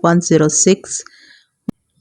106।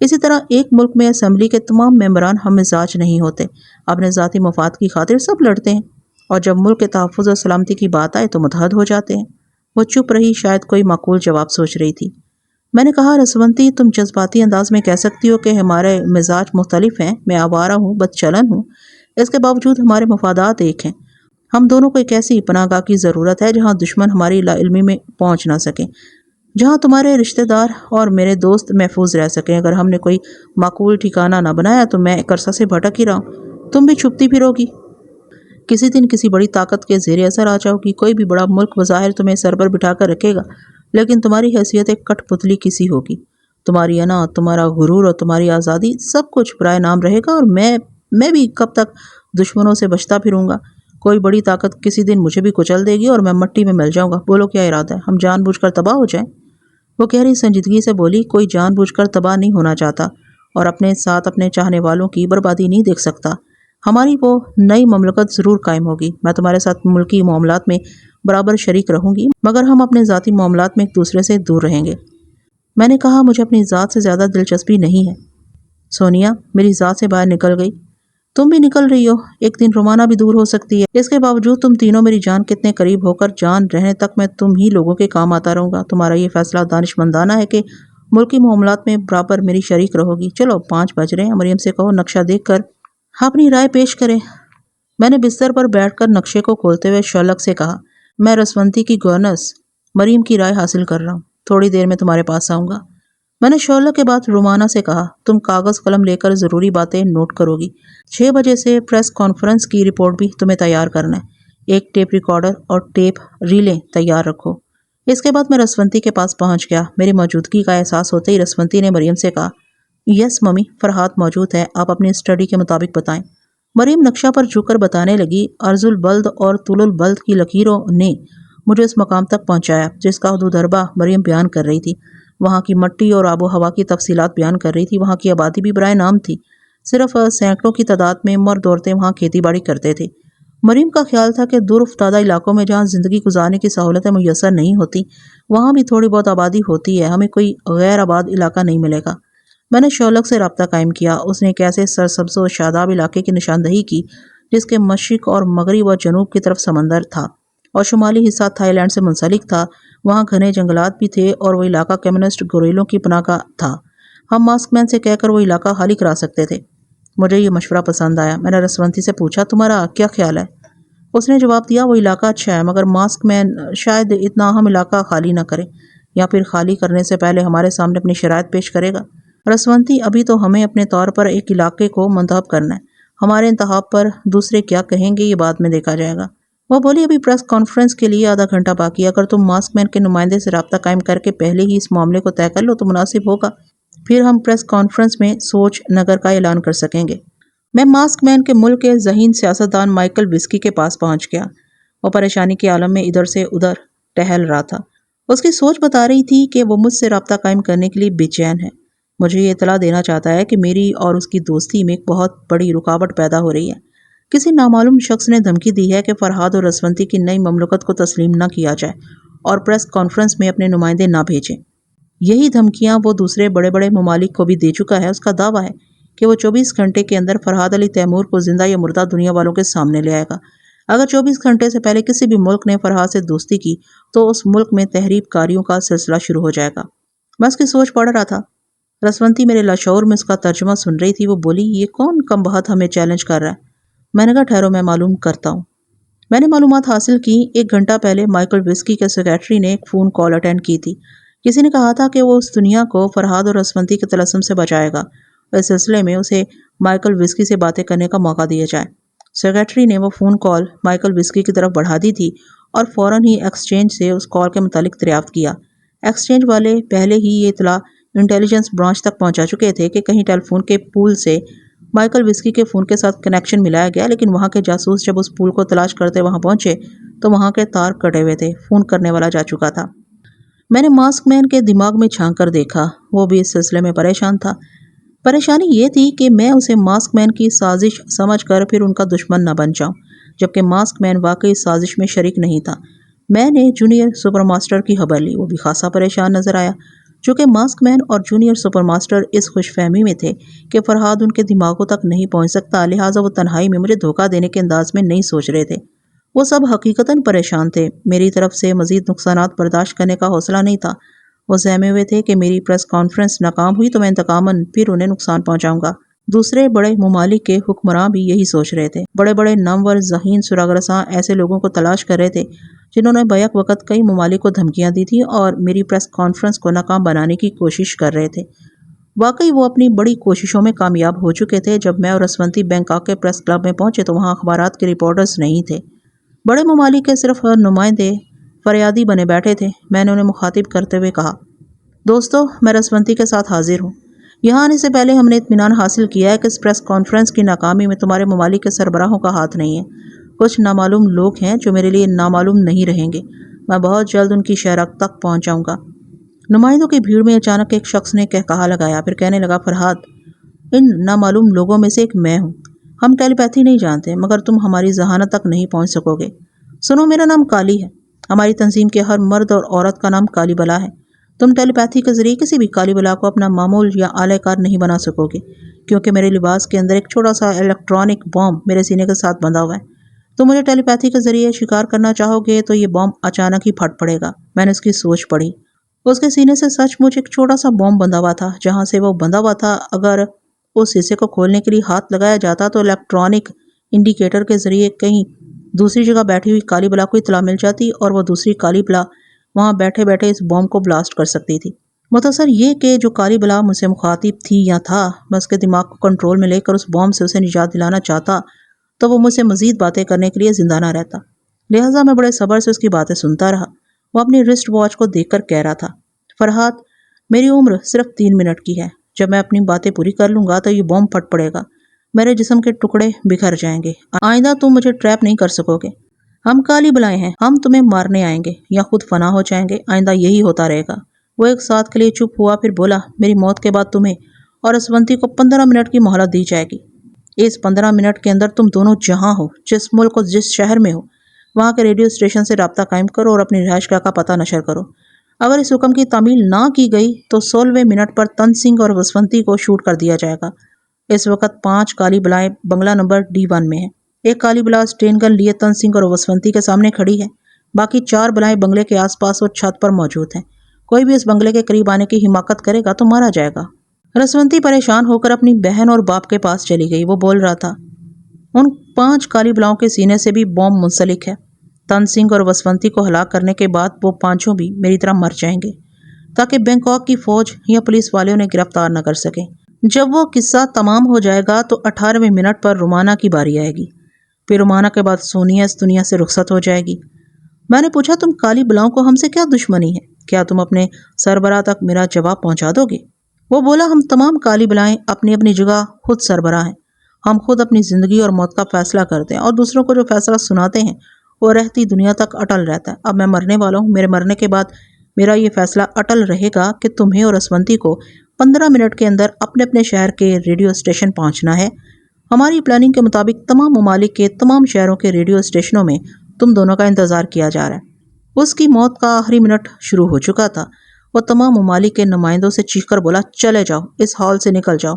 اسی طرح ایک ملک میں اسمبلی کے تمام ممبران ہم مزاج نہیں ہوتے، اپنے ذاتی مفاد کی خاطر سب لڑتے ہیں، اور جب ملک کے تحفظ اور سلامتی کی بات آئے تو متحد ہو جاتے ہیں۔ وہ چپ رہی، شاید کوئی معقول جواب سوچ رہی تھی۔ میں نے کہا، رسونتی، تم جذباتی انداز میں کہہ سکتی ہو کہ ہمارے مزاج مختلف ہیں، میں آوارہ ہوں، بد چلن ہوں، اس کے باوجود ہمارے مفادات ایک ہیں۔ ہم دونوں کو ایک ایسی پناہ گاہ کی ضرورت ہے جہاں دشمن ہماری لا علمی میں پہنچ نہ سکیں، جہاں تمہارے رشتہ دار اور میرے دوست محفوظ رہ سکیں۔ اگر ہم نے کوئی معقول ٹھکانہ نہ بنایا تو میں ایک عرصہ سے بھٹک ہی رہا ہوں، تم بھی چھپتی پھرو گی، کسی دن کسی بڑی طاقت کے زیر اثر آ جاؤ گی۔ کوئی بھی بڑا ملک بظاہر تمہیں سر پر بٹھا کر رکھے گا، لیکن تمہاری حیثیت ایک کٹ پتلی کسی ہوگی۔ تمہاری انا، تمہارا غرور اور تمہاری آزادی سب کچھ برائے نام رہے گا، اور میں بھی کب تک دشمنوں سے بچتا پھروں گا؟ کوئی بڑی طاقت کسی دن مجھے بھی کچل دے گی اور میں مٹی میں مل جاؤں گا۔ بولو، کیا ارادہ ہے؟ ہم جان بوجھ کر تباہ ہو جائیں؟ وہ گہری سنجیدگی سے بولی، کوئی جان بوجھ کر تباہ نہیں ہونا چاہتا، اور اپنے ساتھ اپنے چاہنے والوں کی بربادی نہیں دیکھ سکتا۔ ہماری وہ نئی مملکت ضرور قائم ہوگی، میں تمہارے ساتھ ملکی معاملات میں برابر شریک رہوں گی، مگر ہم اپنے ذاتی معاملات میں ایک دوسرے سے دور رہیں گے۔ میں نے کہا، مجھے اپنی ذات سے زیادہ دلچسپی نہیں ہے۔ سونیا میری ذات سے باہر نکل گئی۔ تم بھی نکل رہی ہو، ایک دن رومانہ بھی دور ہو سکتی ہے۔ اس کے باوجود تم تینوں میری جان کتنے قریب ہو کر جان رہنے تک میں تم ہی لوگوں کے کام آتا رہوں گا۔ تمہارا یہ فیصلہ دانش مندانہ ہے کہ ملکی معاملات میں برابر میری شریک رہو گی۔ چلو 5 بج رہے ہیں، مریم سے کہو نقشہ دیکھ کر اپنی رائے پیش کرے۔ میں نے بستر پر بیٹھ کر نقشے کو کھولتے ہوئے شولک سے کہا، میں رسونتی کی گورننس مریم کی رائے حاصل کر رہا ہوں، تھوڑی دیر میں تمہارے پاس آؤں گا۔ میں نے شولک کے بعد رومانہ سے کہا، تم کاغذ قلم لے کر ضروری باتیں نوٹ کرو گی۔ 6 بجے سے پریس کانفرنس کی رپورٹ بھی تمہیں تیار کرنا ہے۔ ایک ٹیپ ریکارڈر اور ٹیپ ریلیں تیار رکھو۔ اس کے بعد میں رسونتی کے پاس پہنچ گیا۔ میری موجودگی کا احساس ہوتے ہی رسونتی نے مریم سے کہا، یس ممی، فرحات موجود ہے، آپ اپنی اسٹڈی کے مطابق بتائیں۔ مریم نقشہ پر جھک کر بتانے لگی، ارض البلد اور طول البلد کی لکیروں نے مجھے اس مقام تک پہنچایا جس کا حدود اربہ مریم بیان کر رہی تھی۔ وہاں کی مٹی اور آب و ہوا کی تفصیلات بیان کر رہی تھی۔ وہاں کی آبادی بھی برائے نام تھی، صرف سینکڑوں کی تعداد میں مرد عورتیں وہاں کھیتی باڑی کرتے تھے۔ مریم کا خیال تھا کہ دور افتادہ علاقوں میں جہاں زندگی گزارنے کی سہولتیں میسر نہیں ہوتی، وہاں بھی تھوڑی بہت آبادی ہوتی ہے، ہمیں کوئی غیر آباد علاقہ نہیں ملے گا۔ میں نے شولک سے رابطہ قائم کیا۔ اس نے ایک ایسے سرسبز و شاداب علاقے کی نشاندہی کی جس کے مشرق اور مغرب و جنوب کی طرف سمندر تھا اور شمالی حصہ تھائی لینڈ سے منسلک تھا۔ وہاں گھنے جنگلات بھی تھے اور وہ علاقہ کمیونسٹ گوریلوں کی پناہ گاہ تھا۔ ہم ماسک مین سے کہہ کر وہ علاقہ خالی کرا سکتے تھے۔ مجھے یہ مشورہ پسند آیا۔ میں نے رسونتی سے پوچھا، تمہارا کیا خیال ہے؟ اس نے جواب دیا، وہ علاقہ اچھا ہے، مگر ماسک مین شاید اتنا اہم علاقہ خالی نہ کرے، یا پھر خالی کرنے سے پہلے ہمارے سامنے اپنی شرائط پیش کرے گا۔ رسونتی، ابھی تو ہمیں اپنے طور پر ایک علاقے کو منتخب کرنا ہے، ہمارے انتخاب پر دوسرے کیا کہیں گے یہ بعد میں دیکھا جائے گا۔ وہ بولی، ابھی پریس کانفرنس کے لیے آدھا گھنٹہ باقی ہے، اگر تم ماسک مین کے نمائندے سے رابطہ قائم کر کے پہلے ہی اس معاملے کو طے کر لو تو مناسب ہوگا، پھر ہم پریس کانفرنس میں سوچ نگر کا اعلان کر سکیں گے۔ میں ماسک مین کے ملک کے ذہین سیاستدان مائیکل وسکی کے پاس پہنچ گیا۔ وہ پریشانی کے عالم میں ادھر سے ادھر ٹہل رہا تھا۔ اس کی سوچ بتا رہی تھی کہ وہ مجھ سے رابطہ قائم کرنے کے لیے بے چین ہے۔ مجھے یہ اطلاع دینا چاہتا ہے کہ میری اور اس کی دوستی میں ایک بہت بڑی رکاوٹ پیدا ہو رہی ہے۔ کسی نامعلوم شخص نے دھمکی دی ہے کہ فرحاد اور رسونتی کی نئی مملکت کو تسلیم نہ کیا جائے اور پریس کانفرنس میں اپنے نمائندے نہ بھیجیں۔ یہی دھمکیاں وہ دوسرے بڑے بڑے ممالک کو بھی دے چکا ہے۔ اس کا دعویٰ ہے کہ وہ 24 گھنٹے کے اندر فرحاد علی تیمور کو زندہ یا مردہ دنیا والوں کے سامنے لے آئے گا۔ اگر 24 گھنٹے سے پہلے کسی بھی ملک نے فرحاد سے دوستی کی تو اس ملک میں تحریب کاریوں کا سلسلہ شروع ہو جائے گا۔ میں اس کی سوچ پڑھ رہا تھا۔ رسونتی میرے لاشعور میں اس کا ترجمہ سن رہی تھی۔ وہ بولی، یہ کون کم بخت ہمیں چیلنج کر رہا ہے؟ میں نے کہا، ٹھہرو، میں معلوم کرتا ہوں۔ میں نے معلومات حاصل کی۔ 1 گھنٹہ پہلے مائیکل وسکی کے سیکریٹری نے ایک فون کال اٹینڈ کی تھی۔ کسی نے کہا تھا کہ وہ اس دنیا کو فرحاد اور رسونتی کے طلسم سے بچائے گا۔ اس سلسلے میں اسے مائیکل وسکی سے باتیں کرنے کا موقع دیا جائے۔ سیکریٹری نے وہ فون کال مائیکل وسکی کی طرف بڑھا دی تھی اور فوراً ہی ایکسچینج سے اس کال کے متعلق دریافت کیا۔ ایکسچینج والے پہلے ہی یہ اطلاع انٹیلیجنس برانچ تک پہنچا چکے تھے کہ کہیں ٹیلی فون کے پول سے مائیکل وسکی کے فون کے ساتھ کنیکشن ملایا گیا، لیکن وہاں کے جاسوس جب اس پول کو تلاش کرتے وہاں پہنچے تو وہاں کے تار کٹے ہوئے تھے، فون کرنے والا جا چکا تھا۔ میں نے ماسک مین کے دماغ میں جھانک کر دیکھا، وہ بھی اس سلسلے میں پریشان تھا۔ پریشانی یہ تھی کہ میں اسے ماسک مین کی سازش سمجھ کر پھر ان کا دشمن نہ بن جاؤں، جبکہ ماسک مین واقعی سازش میں شریک نہیں تھا۔ میں نے جونیئر سپر ماسٹر کی خبر لی، وہ بھی خاصا پریشان نظر آیا۔ چونکہ ماسک مین اور جونیئر سپر ماسٹر اس خوش فہمی میں تھے کہ فرحاد ان کے دماغوں تک نہیں پہنچ سکتا، لہٰذا وہ تنہائی میں مجھے دھوکہ دینے کے انداز میں نہیں سوچ رہے تھے۔ وہ سب حقیقتاً پریشان تھے۔ میری طرف سے مزید نقصانات برداشت کرنے کا حوصلہ نہیں تھا۔ وہ سہمے ہوئے تھے کہ میری پریس کانفرنس ناکام ہوئی تو میں انتقاماً پھر انہیں نقصان پہنچاؤں گا۔ دوسرے بڑے ممالک کے حکمراں بھی یہی سوچ رہے تھے۔ بڑے بڑے نامور ذہین سراغ رساں ایسے لوگوں کو تلاش کر رہے تھے جنہوں نے بیک وقت کئی ممالک کو دھمکیاں دی تھیں اور میری پریس کانفرنس کو ناکام بنانے کی کوشش کر رہے تھے۔ واقعی وہ اپنی بڑی کوششوں میں کامیاب ہو چکے تھے۔ جب میں اور اسونتی بینکاک کے پریس کلب میں پہنچے تو وہاں اخبارات کے رپورٹرز نہیں تھے۔ بڑے ممالک کے صرف نمائندے فریادی بنے بیٹھے تھے۔ میں نے انہیں مخاطب کرتے ہوئے کہا، دوستو، میں رسونتی کے ساتھ حاضر ہوں۔ یہاں آنے سے پہلے ہم نے اطمینان حاصل کیا ہے کہ اس پریس کانفرنس کی ناکامی میں تمہارے ممالک کے سربراہوں کا ہاتھ نہیں ہے۔ کچھ نامعلوم لوگ ہیں جو میرے لیے نامعلوم نہیں رہیں گے۔ میں بہت جلد ان کی شہرک تک پہنچ جاؤں گا۔ نمائندوں کی بھیڑ میں اچانک ایک شخص نے کہا لگایا، پھر کہنے لگا، فرحاد، ان نامعلوم لوگوں میں سے ایک میں ہوں۔ ہم ٹیلی پیتھی نہیں جانتے، مگر تم ہماری ذہانت تک نہیں پہنچ سکو گے۔ سنو، میرا نام کالی ہے۔ ہماری تنظیم کے ہر مرد اور عورت کا نام کالی بلا ہے۔ تم ٹیلی پیتھی کے ذریعے کسی بھی کالی بلا کو اپنا معمول یا اعلی کار نہیں بنا سکو گے، کیونکہ میرے لباس کے اندر ایک چھوٹا سا الیکٹرانک بام میرے سینے کے ساتھ بندھا ہوا ہے۔ تم مجھے ٹیلی پیتھی کے ذریعے شکار کرنا چاہو گے تو یہ بام اچانک ہی پھٹ پڑے گا۔ میں نے اس کی سوچ پڑھی۔ اس کے سینے سے سچ مچ ایک چھوٹا سا بام بندھا ہوا تھا۔ جہاں سے وہ بندھا ہوا تھا، اگر اس حصے کو کھولنے کے لیے ہاتھ لگایا جاتا تو الیکٹرانک انڈیکیٹر کے ذریعے کہیں دوسری جگہ بیٹھی ہوئی کالی بلا کو اطلاع مل جاتی اور وہ دوسری کالی بلا وہاں بیٹھے بیٹھے اس بام کو بلاسٹ کر سکتی تھی۔ مختصر یہ کہ جو کالی بلا مجھ سے مخاطب تھی یا تھا، میں اس کے دماغ کو کنٹرول میں لے کر اس بام سے اسے نجات دلانا چاہتا تو وہ مجھ سے مزید باتیں کرنے کے لیے زندہ نہ رہتا۔ لہٰذا میں بڑے صبر سے اس کی باتیں سنتا رہا۔ وہ اپنی رسٹ واچ کو دیکھ کر کہہ رہا تھا، فرحاد، میری عمر صرف 3 منٹ کی ہے۔ جب میں اپنی باتیں پوری کر لوں گا تو یہ بام پھٹ پڑے گا، میرے جسم کے ٹکڑے بکھر جائیں گے۔ آئندہ تم مجھے ٹریپ نہیں کر سکو گے۔ ہم کالی بلائیں ہیں، ہم تمہیں مارنے آئیں گے یا خود فنا ہو جائیں گے۔ آئندہ یہی ہوتا رہے گا۔ وہ ایک ساتھ کے لیے چپ ہوا، پھر بولا، میری موت کے بعد تمہیں اور اسونتی کو 15 منٹ کی مہلت دی جائے گی۔ اس 15 منٹ کے اندر تم دونوں جہاں ہو، جس ملک اور جس شہر میں ہو، وہاں کے ریڈیو اسٹیشن سے رابطہ قائم کرو اور اپنی رہائش گاہ کا پتہ نشر کرو۔ اگر اس حکم کی تعمیل نہ کی گئی تو 16ویں منٹ پر تن سنگھ اور وسونتی کو شوٹ کر دیا جائے گا۔ اس وقت 5 کالی بلائیں بنگلہ نمبر D1 میں ہیں۔ ایک کالی بلا اسٹین گن لیے تن سنگھ اور وسونتی کے سامنے کھڑی ہے۔ باقی 4 بلائیں بنگلے کے آس پاس اور چھت پر موجود ہیں۔ کوئی بھی اس بنگلے کے قریب آنے کی حماقت کرے گا تو مارا جائے گا۔ رسونتی پریشان ہو کر اپنی بہن اور باپ کے پاس چلی گئی۔ وہ بول رہا تھا، ان 5 کالی بلاؤں کے سینے سے بھی بوم منسلک ہے۔ تن سنگھ اور وسونتی کو ہلاک کرنے کے بعد وہ 5 بھی میری طرح مر جائیں گے تاکہ بینکاک کی فوج یا پولیس والے انہیں گرفتار نہ کر سکیں۔ جب وہ قصہ تمام ہو جائے گا تو 18ویں منٹ پر رومانہ کی باری آئے گی۔ پھر رومانہ کے بعد سونیا اس دنیا سے رخصت ہو جائے گی۔ میں نے پوچھا، تم کالی بلاؤں کو ہم سے کیا دشمنی ہے؟ کیا تم اپنے سربراہ تک میرا جواب پہنچا دو گے؟ وہ بولا، ہم تمام کالی بلائیں اپنی اپنی جگہ خود سربراہ ہیں۔ ہم خود اپنی زندگی اور موت کا فیصلہ کرتے ہیں اور دوسروں کو جو فیصلہ سناتے ہیں وہ رہتی دنیا تک اٹل رہتا ہے۔ اب میں مرنے والا ہوں۔ میرے مرنے کے بعد میرا یہ فیصلہ اٹل رہے گا کہ تمہیں اور اسونتی کو 15 منٹ کے اندر اپنے اپنے شہر کے ریڈیو اسٹیشن پہنچنا ہے۔ ہماری پلاننگ کے مطابق تمام ممالک کے تمام شہروں کے ریڈیو اسٹیشنوں میں تم دونوں کا انتظار کیا جا رہا ہے۔ اس کی موت کا آخری منٹ شروع ہو چکا تھا۔ وہ تمام ممالک کے نمائندوں سے چیخ کر بولا، چلے جاؤ، اس ہال سے نکل جاؤ،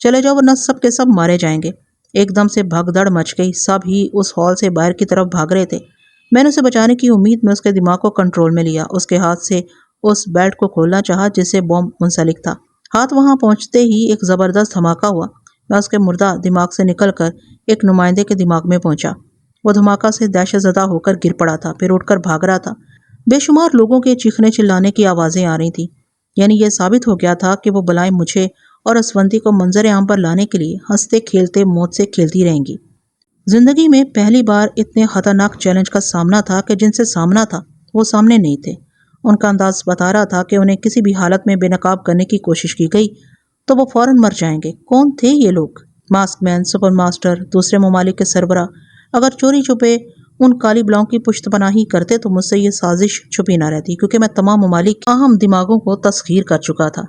چلے جاؤ ورنہ سب کے سب مارے جائیں گے۔ ایک دم سے بھگدڑ مچ گئی۔ سب ہی اس ہال سے باہر کی طرف بھاگ رہے تھے۔ میں نے اسے بچانے کی امید میں اس کے دماغ کو کنٹرول میں لیا۔ اس کے ہاتھ سے اس بیلٹ کو کھولنا چاہا جس سے بم منسلک تھا۔ ہاتھ وہاں پہنچتے ہی ایک زبردست دھماکہ ہوا۔ میں اس کے مردہ دماغ سے نکل کر ایک نمائندے کے دماغ میں پہنچا۔ وہ دھماکہ سے دہشت زدہ ہو کر گر پڑا تھا، پھر اٹھ کر بھاگ رہا تھا۔ بے شمار لوگوں کے چیخنے چلانے کی آوازیں آ رہی تھیں۔ یعنی یہ ثابت ہو گیا تھا کہ وہ بلائیں مجھے اور اسونتی کو منظر عام پر لانے کے لیے ہنستے کھیلتے موت سے کھیلتی رہیں گی۔ زندگی میں پہلی بار اتنے خطرناک چیلنج کا سامنا تھا کہ جن سے سامنا تھا وہ سامنے نہیں تھے۔ ان کا انداز بتا رہا تھا کہ انہیں کسی بھی حالت میں بے نقاب کرنے کی کوشش کی گئی تو وہ فوراً مر جائیں گے۔ کون تھے یہ لوگ؟ ماسک مین، سپر ماسٹر، دوسرے ممالک کے سربراہ۔ اگر چوری چھپے ان کالی بلاؤں کی پشت پناہی کرتے تو مجھ سے یہ سازش چھپی نہ رہتی، کیونکہ میں تمام ممالک کے اہم دماغوں کو تسخیر کر چکا تھا۔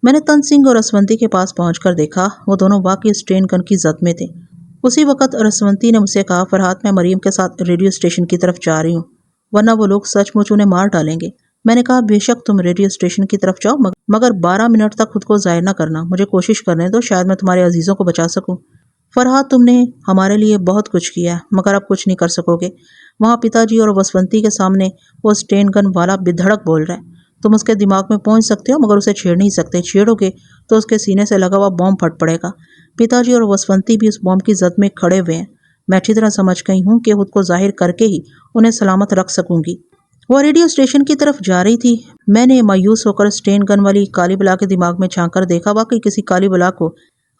میں نے تن سنگھ اور اسونتی کے پاس پہنچ کر دیکھا، وہ دونوں واقعی اسٹین گن کی زد میں تھے۔ اسی وقت اسونتی نے مجھ سے کہا، فرحات، میں مریم کے ساتھ ریڈیو اسٹیشن کی طرف جا رہی ہوں، ورنہ وہ لوگ سچ مچ انہیں مار ڈالیں گے۔ میں نے کہا، بے شک تم ریڈیو اسٹیشن کی طرف جاؤ، مگر مگر 12 منٹ تک خود کو ضائع نہ کرنا، مجھے کوشش کرنے دو، شاید میں تمہارے عزیزوں کو بچا سکوں۔ فرحات تم نے ہمارے لیے بہت کچھ کیا ہے مگر اب کچھ نہیں کر سکو گے۔ وہاں پتا جی اور وسونتی کے سامنے وہ اسٹین گن والا بدھڑک بول رہا ہے۔ تم اس کے دماغ میں پہنچ سکتے ہو مگر اسے چھیڑ نہیں سکتے، چھیڑو گے تو اس کے سینے سے لگا ہوا بم پھٹ پڑے گا۔ پتا جی اور وسونتی بھی اس بم کی زد میں کھڑے ہوئے ہیں۔ میں اچھی طرح سمجھ گئی ہوں کہ خود کو ظاہر کر کے ہی انہیں سلامت رکھ سکوں گی۔ وہ ریڈیو اسٹیشن کی طرف جا رہی تھی۔ میں نے مایوس ہو کر اسٹین گن والی کالی بلا کے دماغ میں جھانک کر دیکھا، واقعی کسی کالی بلا کو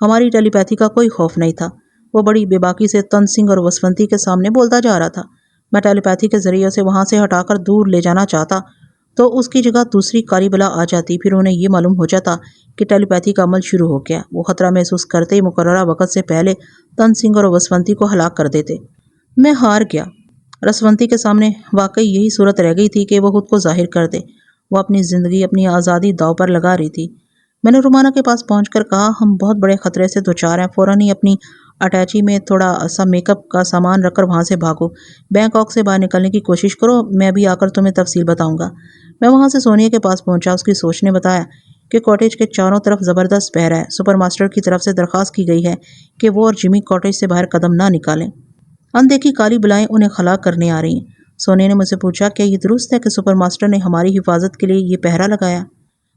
ہماری ٹیلی پیتھی کا کوئی خوف نہیں تھا۔ وہ بڑی بے باکی سے تن سنگھ اور وسونتی کے سامنے بولتا جا رہا تھا۔ میں ٹیلی پیتھی کے ذریعے اسے وہاں سے ہٹا کر دور لے جانا چاہتا تو اس کی جگہ دوسری کالی بلا آ جاتی، پھر انہیں یہ معلوم ہو جاتا کہ ٹیلی پیتھی کا عمل شروع ہو گیا۔ وہ خطرہ محسوس کرتے ہی مقررہ وقت سے پہلے تن سنگھ اور وسونتی کو ہلاک کر دیتے۔ میں ہار گیا۔ رسونتی کے سامنے واقعی یہی صورت رہ گئی تھی کہ وہ خود کو ظاہر کر دے۔ وہ اپنی زندگی، اپنی آزادی داؤ پر لگا رہی تھی۔ میں نے رومانہ کے پاس پہنچ کر کہا، ہم بہت بڑے خطرے سے دوچار ہیں، فوراً ہی اپنی اٹیچی میں تھوڑا سا میک اپ کا سامان رکھ کر وہاں سے بھاگو، بینکاک سے باہر نکلنے کی کوشش کرو، میں بھی آ کر تمہیں تفصیل بتاؤں گا۔ میں وہاں سے سونیا کے پاس پہنچا۔ اس کی سوچ نے بتایا کہ کاٹیج کے چاروں طرف زبردست پہرا ہے۔ سپر ماسٹر کی طرف سے درخواست کی گئی ہے کہ وہ اور جمی کاٹیج سے باہر قدم نہ نکالیں، اندیکھی کالی بلائیں انہیں خلا کرنے آ رہی ہیں۔ سونیا نے مجھ سے پوچھا، کیا یہ درست ہے کہ سپر ماسٹر نے ہماری حفاظت کے لیے یہ پہرا لگایا؟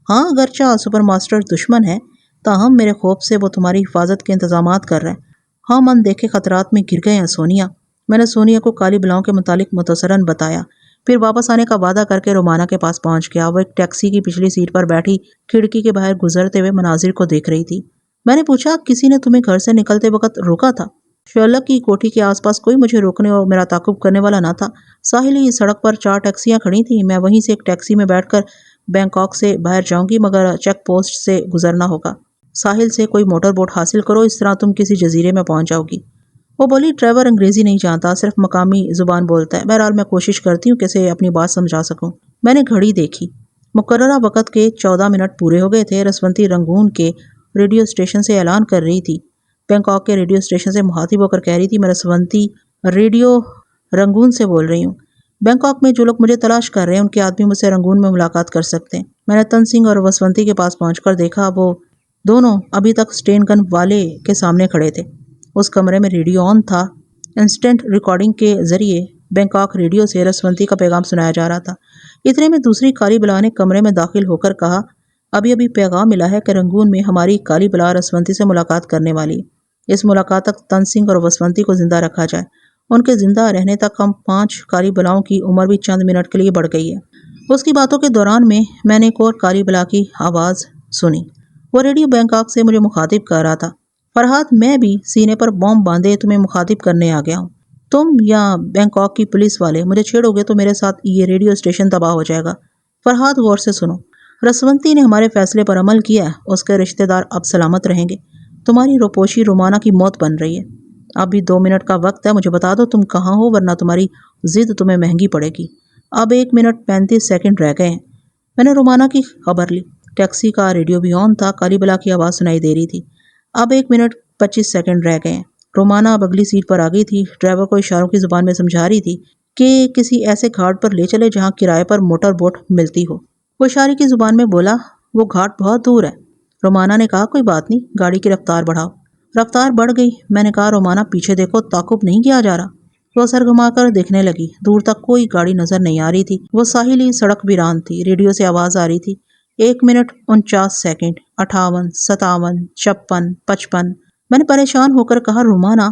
ہاں، اگرچہ سپر ماسٹر دشمن ہے تاہم میرے خوف سے وہ تمہاری حفاظت کے انتظامات کر رہے ہیں۔ ہم اندیکھے خطرات میں گر گئے ہیں سونیا۔ میں نے سونیا کو کالی بلاؤں کے متعلق مختصراً بتایا، پھر واپس آنے کا وعدہ کر کے رومانہ کے پاس پہنچ گیا۔ وہ ایک ٹیکسی کی پچھلی سیٹ پر بیٹھی کھڑکی کے باہر گزرتے ہوئے مناظر کو دیکھ رہی تھی۔ میں نے پوچھا، کسی نے تمہیں گھر سے نکلتے وقت روکا تھا؟ شرلک کی کوٹھی کے آس پاس کوئی مجھے روکنے اور میرا تعاقب کرنے والا نہ تھا۔ ساحلی سڑک پر 4 ٹیکسیاں کھڑی تھیں، میں وہیں سے ایک ٹیکسی میں بیٹھ کر بینکاک سے باہر جاؤں گی، مگر چیک پوسٹ سے گزرنا ہوگا۔ ساحل سے کوئی موٹر بوٹ حاصل کرو، اس طرح تم کسی جزیرے میں پہنچ جاؤ گی۔ وہ بولی، ڈرائیور انگریزی نہیں جانتا، صرف مقامی زبان بولتا ہے۔ بہرحال میں کوشش کرتی ہوں کہ اسے اپنی بات سمجھا سکوں۔ میں نے گھڑی دیکھی، مقررہ وقت کے 14 منٹ پورے ہو گئے تھے۔ رسونتی رنگون کے ریڈیو اسٹیشن سے اعلان کر رہی تھی، بینکاک کے ریڈیو اسٹیشن سے مخاطب ہو کر کہہ رہی تھی، میں رسونتی ریڈیو رنگون سے بول رہی ہوں۔ بینکاک میں جو لوگ مجھے تلاش کر رہے ہیں ان کے آدمی مجھ سے رنگون میں ملاقات کر سکتے ہیں۔ میں نے تن سنگھ اور وسونتی کے پاس پہنچ کر دیکھا، وہ دونوں ابھی تک اسٹین گن والے کے سامنے کھڑے تھے۔ اس کمرے میں ریڈیو آن تھا۔ انسٹنٹ ریکارڈنگ کے ذریعے بینکاک ریڈیو سے رسونتی کا پیغام سنایا جا رہا تھا۔ اتنے میں دوسری کالی بلا نے کمرے میں داخل ہو کر کہا، ابھی پیغام ملا ہے کہ رنگون میں ہماری کالی بلا رسونتی سے ملاقات کرنے والی ہے۔ اس ملاقات تک تن سنگھ اور وسونتی کو زندہ رکھا جائے۔ ان کے زندہ رہنے تک ہم 5 کالی بلاؤں کی عمر بھی چند منٹ کے لیے بڑھ گئی ہے۔ اس کی باتوں کے دوران میں نے ایک اور کالی بلا کی آواز سنی۔ وہ ریڈیو بینکاک سے مجھے مخاطب کر رہا تھا، فرحات، میں بھی سینے پر بم باندھے تمہیں مخاطب کرنے آ گیا ہوں۔ تم یا بینکاک کی پولیس والے مجھے چھیڑو گے تو میرے ساتھ یہ ریڈیو اسٹیشن تباہ ہو جائے گا۔ فرحات، غور سے سنو، رسونتی نے ہمارے فیصلے پر عمل کیا ہے، اس کے رشتہ دار اب سلامت رہیں گے۔ تمہاری روپوشی رومانہ کی موت بن رہی ہے۔ اب بھی 2 منٹ کا وقت ہے، مجھے بتا دو تم کہاں ہو ورنہ تمہاری ضد تمہیں مہنگی پڑے گی۔ اب 1 منٹ 35 سیکنڈ رہ گئے ہیں۔ میں نے رومانہ کی خبر لی۔ ٹیکسی کا ریڈیو بھی آن تھا، کالی بلا کی آواز سنائی دے رہی تھی۔ اب 1 منٹ 25 سیکنڈ رہ گئے ہیں۔ رومانہ اب اگلی سیٹ پر آ گئی تھی، ڈرائیور کو اشاروں کی زبان میں سمجھا رہی تھی کہ کسی ایسے گھاٹ پر لے چلے جہاں کرائے پر موٹر بوٹ ملتی ہو۔ وہ اشارے کی زبان میں بولا، وہ گھاٹ بہت دور ہے۔ رومانہ نے کہا، کوئی بات نہیں، گاڑی کی رفتار بڑھاؤ۔ رفتار بڑھ گئی۔ میں نے کہا، رومانہ پیچھے دیکھو، تعاقب نہیں کیا جا رہا۔ وہ سر گھما کر دیکھنے لگی، دور تک کوئی گاڑی نظر نہیں آ رہی تھی۔ وہ ساحلی سڑک ویران تھی۔ ریڈیو سے آواز آ رہی تھی، 1 منٹ 49 سیکنڈ، 58 57 56 55۔ میں نے پریشان ہو کر کہا، رومانہ،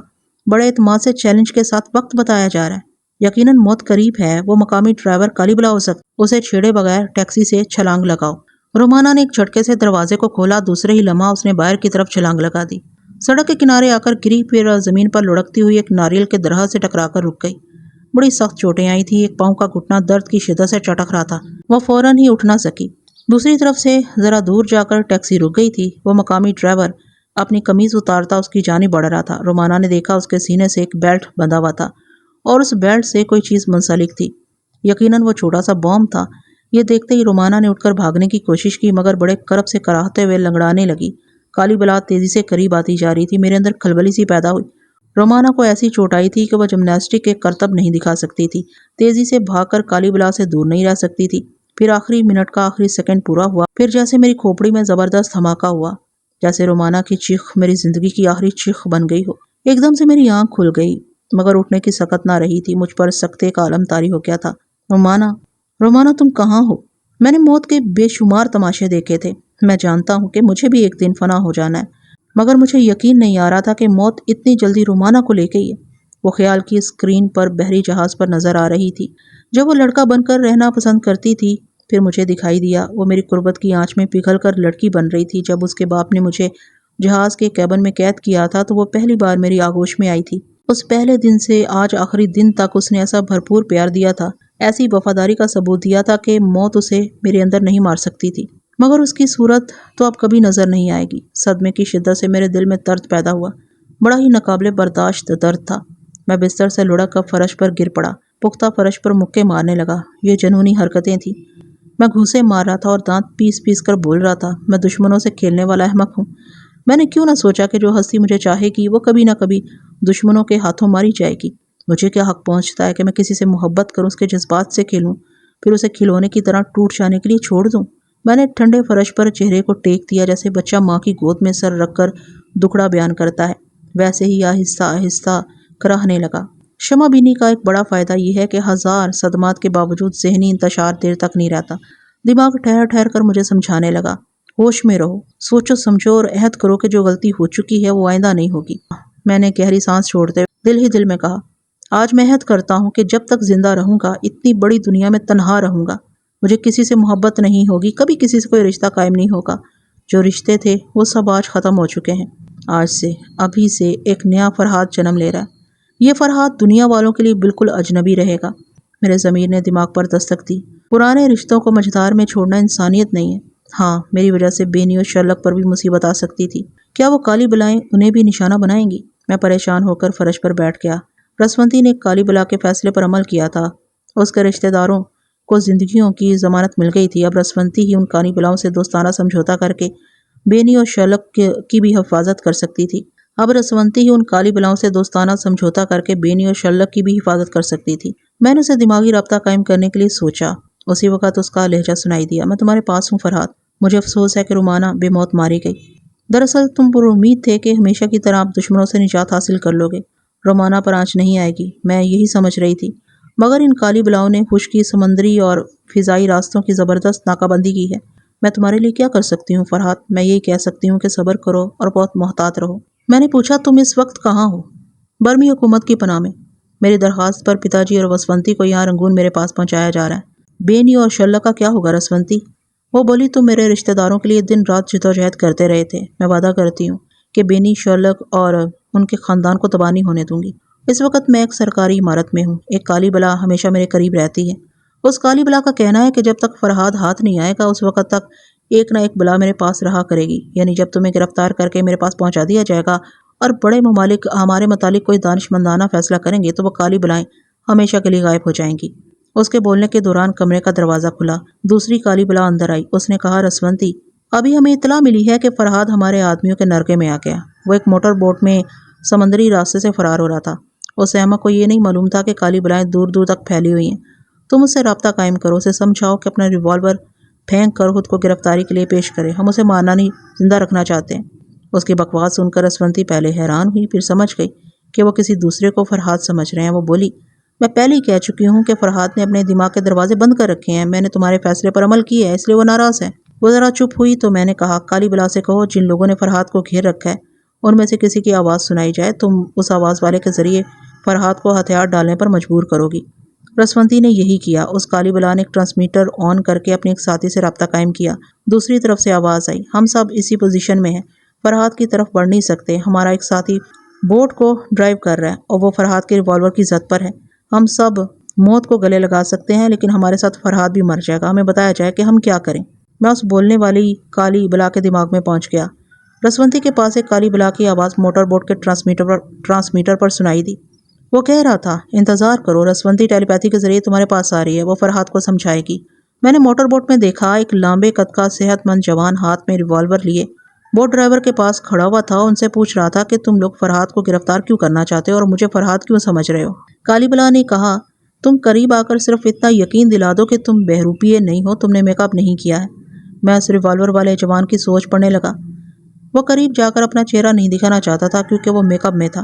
بڑے اعتماد سے چیلنج کے ساتھ وقت بتایا جا رہا ہے، یقیناً موت قریب ہے، وہ مقامی ڈرائیور کالی بلا ہو سکتا، اسے چھیڑے بغیر ٹیکسی سے چھلانگ لگاؤ۔ رومانہ نے ایک جھٹکے سے دروازے کو کھولا، دوسرے ہی لمحہ اس نے باہر کی طرف چھلانگ لگا دی، سڑک کے کنارے آ کر گری، پھر زمین پر لڑکتی ہوئی ایک ناریل کے درخت سے ٹکرا کر رک گئی۔ بڑی سخت چوٹیں آئی تھی، ایک پاؤں کا گھٹنا درد کی شدت سے چٹک رہا تھا، وہ فوراً ہی اٹھ نہ سکی۔ دوسری طرف سے ذرا دور جا کر ٹیکسی رک گئی تھی، وہ مقامی ڈرائیور اپنی قمیض اتارتا اس کی جانب بڑھ رہا تھا۔ رومانہ نے دیکھا اس کے سینے سے ایک بیلٹ بندھا ہوا تھا اور اس بیلٹ سے کوئی چیز منسلک تھی، یقیناً وہ چھوٹا سا بم تھا۔ یہ دیکھتے ہی رومانہ نے اٹھ کر بھاگنے کی کوشش کی، مگر بڑے کرب سے کراہتے ہوئے لنگڑانے لگی۔ کالی بلا تیزی سے قریب آتی جا رہی تھی، میرے اندر کھلبلی سی پیدا ہوئی۔ رومانہ کو ایسی چوٹ آئی تھی کہ وہ جمناسٹک کے کرتب نہیں دکھا سکتی تھی، تیزی سے بھاگ کر کالی بلا سے دور نہیں رہ سکتی تھی۔ پھر آخری منٹ کا آخری سیکنڈ پورا ہوا، پھر جیسے میری کھوپڑی میں زبردست دھماکہ ہوا، جیسے رومانا کی چیخ میری زندگی کی آخری چیخ بن گئی ہو۔ ایک دم سے میری آنکھ کھل گئی، مگر اٹھنے کی سکت نہ رہی تھی، مجھ پر سکتے کا عالم طاری ہو گیا تھا۔ رومانا، رومانا تم کہاں ہو؟ میں نے موت کے بے شمار تماشے دیکھے تھے، میں جانتا ہوں کہ مجھے بھی ایک دن فنا ہو جانا ہے، مگر مجھے یقین نہیں آ رہا تھا کہ موت اتنی جلدی رومانا کو لے گئی ہے۔ وہ خیال کی اسکرین پر بحری جہاز پر نظر آ رہی تھی، جب وہ لڑکا بن کر رہنا پسند کرتی تھی، پھر مجھے دکھائی دیا وہ میری قربت کی آنچ میں پگھل کر لڑکی بن رہی تھی۔ جب اس کے باپ نے مجھے جہاز کے کیبن میں قید کیا تھا تو وہ پہلی بار میری آغوش میں آئی تھی۔ اس پہلے دن سے آج آخری دن تک اس نے ایسا بھرپور پیار دیا تھا، ایسی وفاداری کا ثبوت دیا تھا کہ موت اسے میرے اندر نہیں مار سکتی تھی، مگر اس کی صورت تو اب کبھی نظر نہیں آئے گی۔ صدمے کی شدت سے میرے دل میں درد پیدا ہوا، بڑا ہی ناقابل برداشت درد تھا۔ میں بستر سے لڑک کر فرش پر گر پڑا، پختہ فرش پر مکے مارنے لگا۔ یہ جنونی حرکتیں تھیں، میں گھوسے مار رہا تھا اور دانت پیس پیس کر بول رہا تھا، میں دشمنوں سے کھیلنے والا احمق ہوں۔ میں نے کیوں نہ سوچا کہ جو ہستی مجھے چاہے گی وہ کبھی نہ کبھی دشمنوں کے ہاتھوں ماری جائے گی۔ مجھے کیا حق پہنچتا ہے کہ میں کسی سے محبت کروں، اس کے جذبات سے کھیلوں، پھر اسے کھلونے کی طرح ٹوٹ جانے کے لیے چھوڑ دوں۔ میں نے ٹھنڈے فرش پر چہرے کو ٹیک دیا، جیسے بچہ ماں کی گود میں سر رکھ کر دکھڑا بیان کرتا ہے، ویسے ہی آہستہ آہستہ کراہنے لگا۔ شمع بینی کا ایک بڑا فائدہ یہ ہے کہ ہزار صدمات کے باوجود ذہنی انتشار دیر تک نہیں رہتا۔ دماغ ٹھہر ٹھہر کر مجھے سمجھانے لگا، ہوش میں رہو، سوچو سمجھو اور عہد کرو کہ جو غلطی ہو چکی ہے وہ آئندہ نہیں ہوگی۔ میں نے گہری سانس چھوڑتے دل ہی دل میں کہا، آج میں عہد کرتا ہوں کہ جب تک زندہ رہوں گا اتنی بڑی دنیا میں تنہا رہوں گا، مجھے کسی سے محبت نہیں ہوگی، کبھی کسی سے کوئی رشتہ قائم نہیں ہوگا۔ جو رشتے تھے وہ سب آج ختم ہو چکے ہیں۔ آج سے، ابھی سے ایک نیا فرہاد جنم لے رہا ہے۔ یہ فرہاد دنیا والوں کے لیے بالکل اجنبی رہے گا۔ میرے ضمیر نے دماغ پر دستک دی، پرانے رشتوں کو مجدار میں چھوڑنا انسانیت نہیں ہے۔ ہاں، میری وجہ سے بینی اور شرلک پر بھی مصیبت آ سکتی تھی، کیا وہ کالی بلائیں انہیں بھی نشانہ بنائیں گی؟ میں پریشان ہو کر فرش پر بیٹھ گیا۔ رسونتی نے کالی بلا کے فیصلے پر عمل کیا تھا، اس کے رشتہ داروں کو زندگیوں کی ضمانت مل گئی تھی۔ اب رسونتی ہی ان کالی بلاؤں سے دوستانہ سمجھوتا کر کے بینی اور شرلک کی بھی حفاظت کر سکتی تھی۔ اب رسونتی ہی ان کالی بلاؤں سے دوستانہ سمجھوتا کر کے بینی اور شرلک کی بھی حفاظت کر سکتی تھی۔ میں نے اسے دماغی رابطہ قائم کرنے کے لیے سوچا۔ اسی وقت اس کا لہجہ سنائی دیا، میں تمہارے پاس ہوں فرہاد، مجھے افسوس ہے کہ رومانا بے موت ماری گئی۔ دراصل تم پر امید تھے کہ ہمیشہ کی طرح آپ دشمنوں سے نجات حاصل کر لو گے، رومانا پر آنچ نہیں آئے گی، میں یہی سمجھ رہی تھی، مگر ان کالی بلاؤں نے خشکی، سمندری اور فضائی راستوں کی زبردست ناکہ بندی کی ہے۔ میں تمہارے لیے کیا کر سکتی ہوں فرہاد؟ میں یہی کہہ سکتی ہوں کہ صبر کرو اور بہت محتاط رہو۔ میں نے پوچھا، تم اس وقت کہاں ہو؟ برمی حکومت کی پناہ میں۔ میری درخواست پر پتا جی اور رسونتی کو یہاں رنگون میرے پاس پہنچایا جا رہا ہے۔ بینی اور شرلک کا کیا ہوگا رسونتی؟ وہ بولی، تم میرے رشتہ داروں کے لیے دن رات جدوجہد کرتے رہے تھے، میں وعدہ کرتی ہوں کہ بینی، شرلک اور ان کے خاندان کو تباہ نہیں ہونے دوں گی۔ اس وقت میں ایک سرکاری عمارت میں ہوں، ایک کالی بلا ہمیشہ میرے قریب رہتی ہے۔ اس کالی بلا کا کہنا ہے کہ جب تک فرہاد ہاتھ نہیں آئے گا اس وقت تک ایک نہ ایک بلا میرے پاس رہا کرے گی، یعنی جب تمہیں گرفتار کر کے میرے پاس پہنچا دیا جائے گا اور بڑے ممالک ہمارے متعلق کوئی دانشمندانہ فیصلہ کریں گے تو وہ کالی بلائیں ہمیشہ کے لیے غائب ہو جائیں گی۔ اس کے بولنے کے دوران کمرے کا دروازہ کھلا، دوسری کالی بلا اندر آئی۔ اس نے کہا، رسونتی، ابھی ہمیں اطلاع ملی ہے کہ فرہاد ہمارے آدمیوں کے نرغے میں آ گیا۔ وہ ایک موٹر بوٹ میں سمندری راستے سے فرار ہو رہا تھا۔ اس احمق کو یہ نہیں معلوم تھا کہ کالی بلائیں دور دور تک پھیلی ہوئی ہیں۔ تم اس سے رابطہ قائم کرو، اسے سمجھاؤ کہ اپنا ریوالور پھینک کر خود کو گرفتاری کے لیے پیش کرے، ہم اسے مارنا نہیں زندہ رکھنا چاہتے ہیں۔ اس کی بکواس سن کر رسونتی پہلے حیران ہوئی، پھر سمجھ گئی کہ وہ کسی دوسرے کو فرہاد سمجھ رہے ہیں۔ وہ بولی، میں پہلے ہی کہہ چکی ہوں کہ فرہاد نے اپنے دماغ کے دروازے بند کر رکھے ہیں، میں نے تمہارے فیصلے پر عمل کیا ہے، اس لیے وہ ناراض ہے۔ وہ ذرا چپ ہوئی تو میں نے کہا، کالی بلا سے کہو جن لوگوں نے فرہاد کو گھیر رکھا ہے ان میں سے کسی کی آواز سنائی جائے، تم اس آواز والے کے ذریعے فرہاد کو ہتھیار ڈالنے پر مجبور کرو گی۔ رسونتی نے یہی کیا۔ اس کالی بلا نے ایک ٹرانسمیٹر آن کر کے اپنے ایک ساتھی سے رابطہ قائم کیا۔ دوسری طرف سے آواز آئی، ہم سب اسی پوزیشن میں ہیں، فرہاد کی طرف بڑھ نہیں سکتے، ہمارا ایک ساتھی بوٹ کو ڈرائیو کر رہا ہے اور وہ فرہاد کے ریوالور کی زد پر ہے۔ ہم سب موت کو گلے لگا سکتے ہیں لیکن ہمارے ساتھ فرہاد بھی مر جائے گا، ہمیں بتایا جائے کہ ہم کیا کریں۔ میں اس بولنے والی کالی بلا کے دماغ میں پہنچ گیا۔ رسونتی کے پاس ایک کالی بلا کی آواز موٹر بوٹ کے ٹرانسمیٹر پر سنائی دی۔ وہ کہہ رہا تھا، انتظار کرو، رسونتی ٹیلی پیتھی کے ذریعے تمہارے پاس آ رہی ہے، وہ فرہاد کو سمجھائے گی۔ میں نے موٹر بوٹ میں دیکھا ایک لمبے قد کا صحت مند جوان ہاتھ میں ریوالور لیے بوٹ ڈرائیور کے پاس کھڑا ہوا تھا، ان سے پوچھ رہا تھا کہ تم لوگ فرہاد کو گرفتار کیوں کرنا چاہتے ہو اور مجھے فرہاد کیوں سمجھ رہے ہو؟ کالی بلا نے کہا، تم قریب آ کر صرف اتنا یقین دلا دو کہ تم بہروپیے نہیں ہو، تم نے میک اپ نہیں کیا ہے۔ میں اس ریوالور والے جوان کی سوچ پڑنے لگا۔ وہ قریب جا کر اپنا چہرہ نہیں دکھانا چاہتا تھا کیونکہ وہ میک اپ میں تھا۔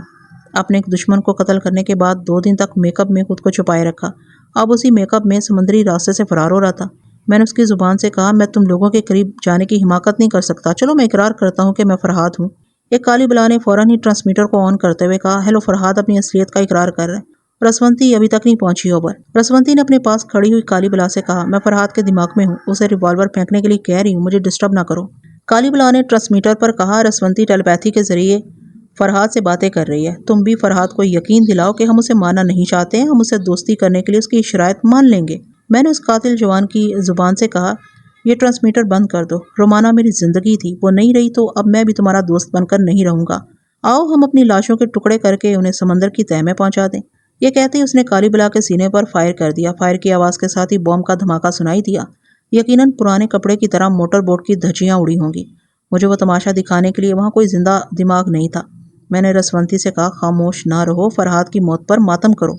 اپنے ایک دشمن کو قتل کرنے کے بعد 2 دن تک میک اپ میں خود کو چھپائے رکھا، اب اسی میک اپ میں سمندری راستے سے فرار ہو رہا تھا۔ میں نے اس کی زبان سے کہا، میں تم لوگوں کے قریب جانے کی حماقت نہیں کر سکتا، چلو میں اقرار کرتا ہوں کہ میں فرحاد ہوں۔ ایک کالی بلا نے فوراً ہی ٹرانسمیٹر کو آن کرتے ہوئے کہا، ہیلو فرحاد اپنی اصلیت کا اقرار کر رہے ہیں۔ رسونتی ابھی تک نہیں پہنچی اوپر۔ رسونتی نے اپنے پاس کھڑی ہوئی کالی بلا سے کہا، میں فرحاد کے دماغ میں ہوں، اسے ریوالور پھینکنے کے لیے کہہ رہی ہوں، مجھے ڈسٹرب نہ کرو۔ کالی بلا نے ٹرانسمیٹر پر کہا، رسونتی ٹیلیپیتھی کے ذریعے فرحاد سے باتیں کر رہی ہے، تم بھی فرحاد کو یقین دلاؤ کہ ہم اسے مارنا نہیں چاہتے ہیں، ہم اسے دوستی کرنے کے لیے اس کی شرائط مان لیں گے۔ میں نے اس قاتل جوان کی زبان سے کہا، یہ ٹرانسمیٹر بند کر دو، رومانہ میری زندگی تھی، وہ نہیں رہی تو اب میں بھی تمہارا دوست بن کر نہیں رہوں گا، آؤ ہم اپنی لاشوں کے ٹکڑے کر کے انہیں سمندر کی تہہ میں پہنچا دیں۔ یہ کہتے ہی اس نے کالی بلا کے سینے پر فائر کر دیا۔ فائر کی آواز کے ساتھ ہی بم کا دھماکہ سنائی دیا، یقیناً پرانے کپڑے کی طرح موٹر بوٹ کی دھجیاں اڑی ہوں گی۔ مجھے وہ تماشا دکھانے کے لیے وہاں کوئی زندہ دماغ نہیں تھا۔ میں نے رسونتی سے کہا، خاموش نہ رہو، فرحاد کی موت پر ماتم کرو۔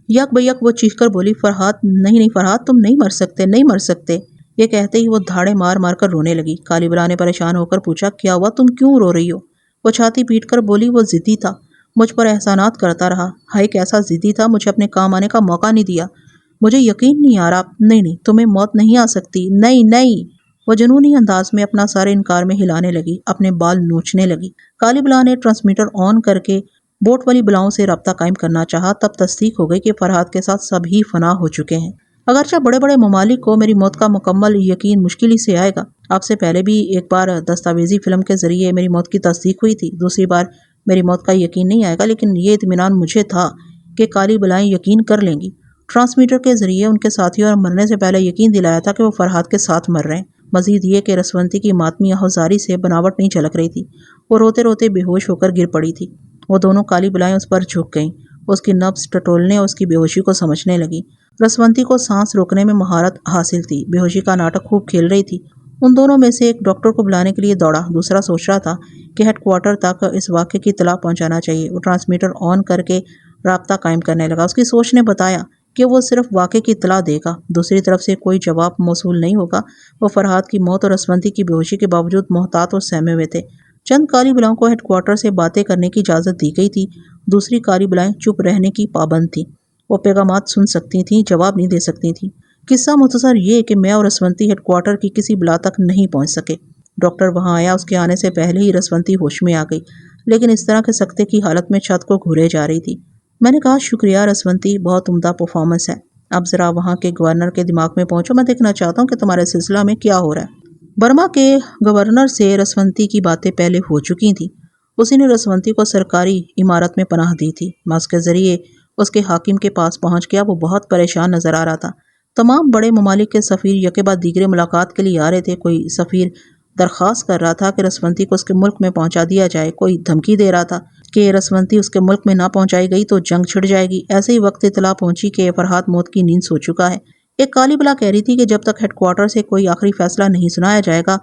یک بیک وہ چیخ کر بولی، فرحاد نہیں فرحاد، تم نہیں مر سکتے، نہیں مر سکتے۔ یہ کہتے ہی وہ دھاڑے مار مار کر رونے لگی۔ کالی بلا نے پریشان ہو کر پوچھا، کیا ہوا، تم کیوں رو رہی ہو؟ وہ چھاتی پیٹ کر بولی، وہ ضدی تھا، مجھ پر احسانات کرتا رہا، ہائے کیسا ضدی تھا، مجھے اپنے کام آنے کا موقع نہیں دیا۔ مجھے یقین نہیں آ رہا۔ نہیں تمہیں موت نہیں آ سکتی، نہیں۔ وہ جنونی انداز میں اپنا سر انکار میں ہلانے لگی، اپنے بال نوچنے لگی۔ کالی بلا نے ٹرانسمیٹر آن کر کے بوٹ والی بلاؤں سے رابطہ قائم کرنا چاہا، تب تصدیق ہو گئی کہ فرحاد کے ساتھ سب ہی فنا ہو چکے ہیں۔ اگرچہ بڑے بڑے ممالک کو میری موت کا مکمل یقین مشکل ہی سے آئے گا۔ آپ سے پہلے بھی ایک بار دستاویزی فلم کے ذریعے میری موت کی تصدیق ہوئی تھی، دوسری بار میری موت کا یقین نہیں آئے گا، لیکن یہ اطمینان مجھے تھا کہ کالی بلائیں یقین کر لیں گی۔ ٹرانسمیٹر کے ذریعے ان کے ساتھیوں اور مرنے سے پہلے یقین دلایا تھا کہ وہ فرحاد کے ساتھ مر رہے ہیں۔ مزید یہ کہ رسونتی کی ماتمی آہوزاری سے بناوٹ نہیں جھلک رہی تھی، وہ روتے روتے بے ہوش ہو کر گر پڑی تھی۔ وہ دونوں کالی بلائیں اس پر جھک گئیں، اس کی نبض ٹٹولنے اور اس کی بے ہوشی کو سمجھنے لگی۔ رسونتی کو سانس روکنے میں مہارت حاصل تھی، بے ہوشی کا ناٹک خوب کھیل رہی تھی۔ ان دونوں میں سے ایک ڈاکٹر کو بلانے کے لیے دوڑا، دوسرا سوچ رہا تھا کہ ہیڈ کوارٹر تک اس واقعے کی اطلاع پہنچانا چاہیے۔ وہ ٹرانسمیٹر آن کر کے رابطہ قائم کرنے لگا۔ اس کی سوچ نے بتایا کہ وہ صرف واقعے کی اطلاع دے گا، دوسری طرف سے کوئی جواب موصول نہیں ہوگا۔ وہ فرحاد کی موت اور رسونتی کی بے ہوشی کے باوجود محتاط اور سہمے ہوئے تھے۔ چند کالی بلاؤں کو ہیڈ کوارٹر سے باتیں کرنے کی اجازت دی گئی تھی، دوسری کالی بلائیں چپ رہنے کی پابند تھیں۔ وہ پیغامات سن سکتی تھیں، جواب نہیں دے سکتی تھیں۔ قصہ مختصر یہ کہ میں اور رسونتی ہیڈ کوارٹر کی کسی بلا تک نہیں پہنچ سکے۔ ڈاکٹر وہاں آیا، اس کے آنے سے پہلے ہی رسونتی ہوش میں آ گئی، لیکن اس طرح کے سکتے کی حالت میں چھت کو گھورے جا رہی تھی۔ میں نے کہا، شکریہ رسونتی، بہت عمدہ پرفارمنس ہے۔ اب ذرا وہاں کے گورنر کے دماغ میں پہنچو، میں دیکھنا چاہتا ہوں کہ تمہارے سلسلہ میں کیا ہو رہا ہے۔ برما کے گورنر سے رسونتی کی باتیں پہلے ہو چکی تھیں، اسی نے رسونتی کو سرکاری عمارت میں پناہ دی تھی۔ میں اس کے ذریعے اس کے حاکم کے پاس پہنچ گیا، وہ بہت پریشان نظر آ رہا تھا۔ تمام بڑے ممالک کے سفیر یکے بعد دیگرے ملاقات کے لیے آ رہے تھے۔ کوئی سفیر درخواست کر رہا تھا کہ رسونتی کو اس کے ملک میں پہنچا دیا جائے، کوئی دھمکی دے رہا تھا کہ رسونتی اس کے ملک میں نہ پہنچائی گئی تو جنگ چھڑ جائے گی۔ ایسے ہی وقت اطلاع پہنچی کہ فرحاد موت کی نیند سو چکا ہے۔ ایک کالی بلا کہہ رہی تھی کہ جب تک ہیڈ کوارٹر سے کوئی آخری فیصلہ نہیں سنایا جائے گا،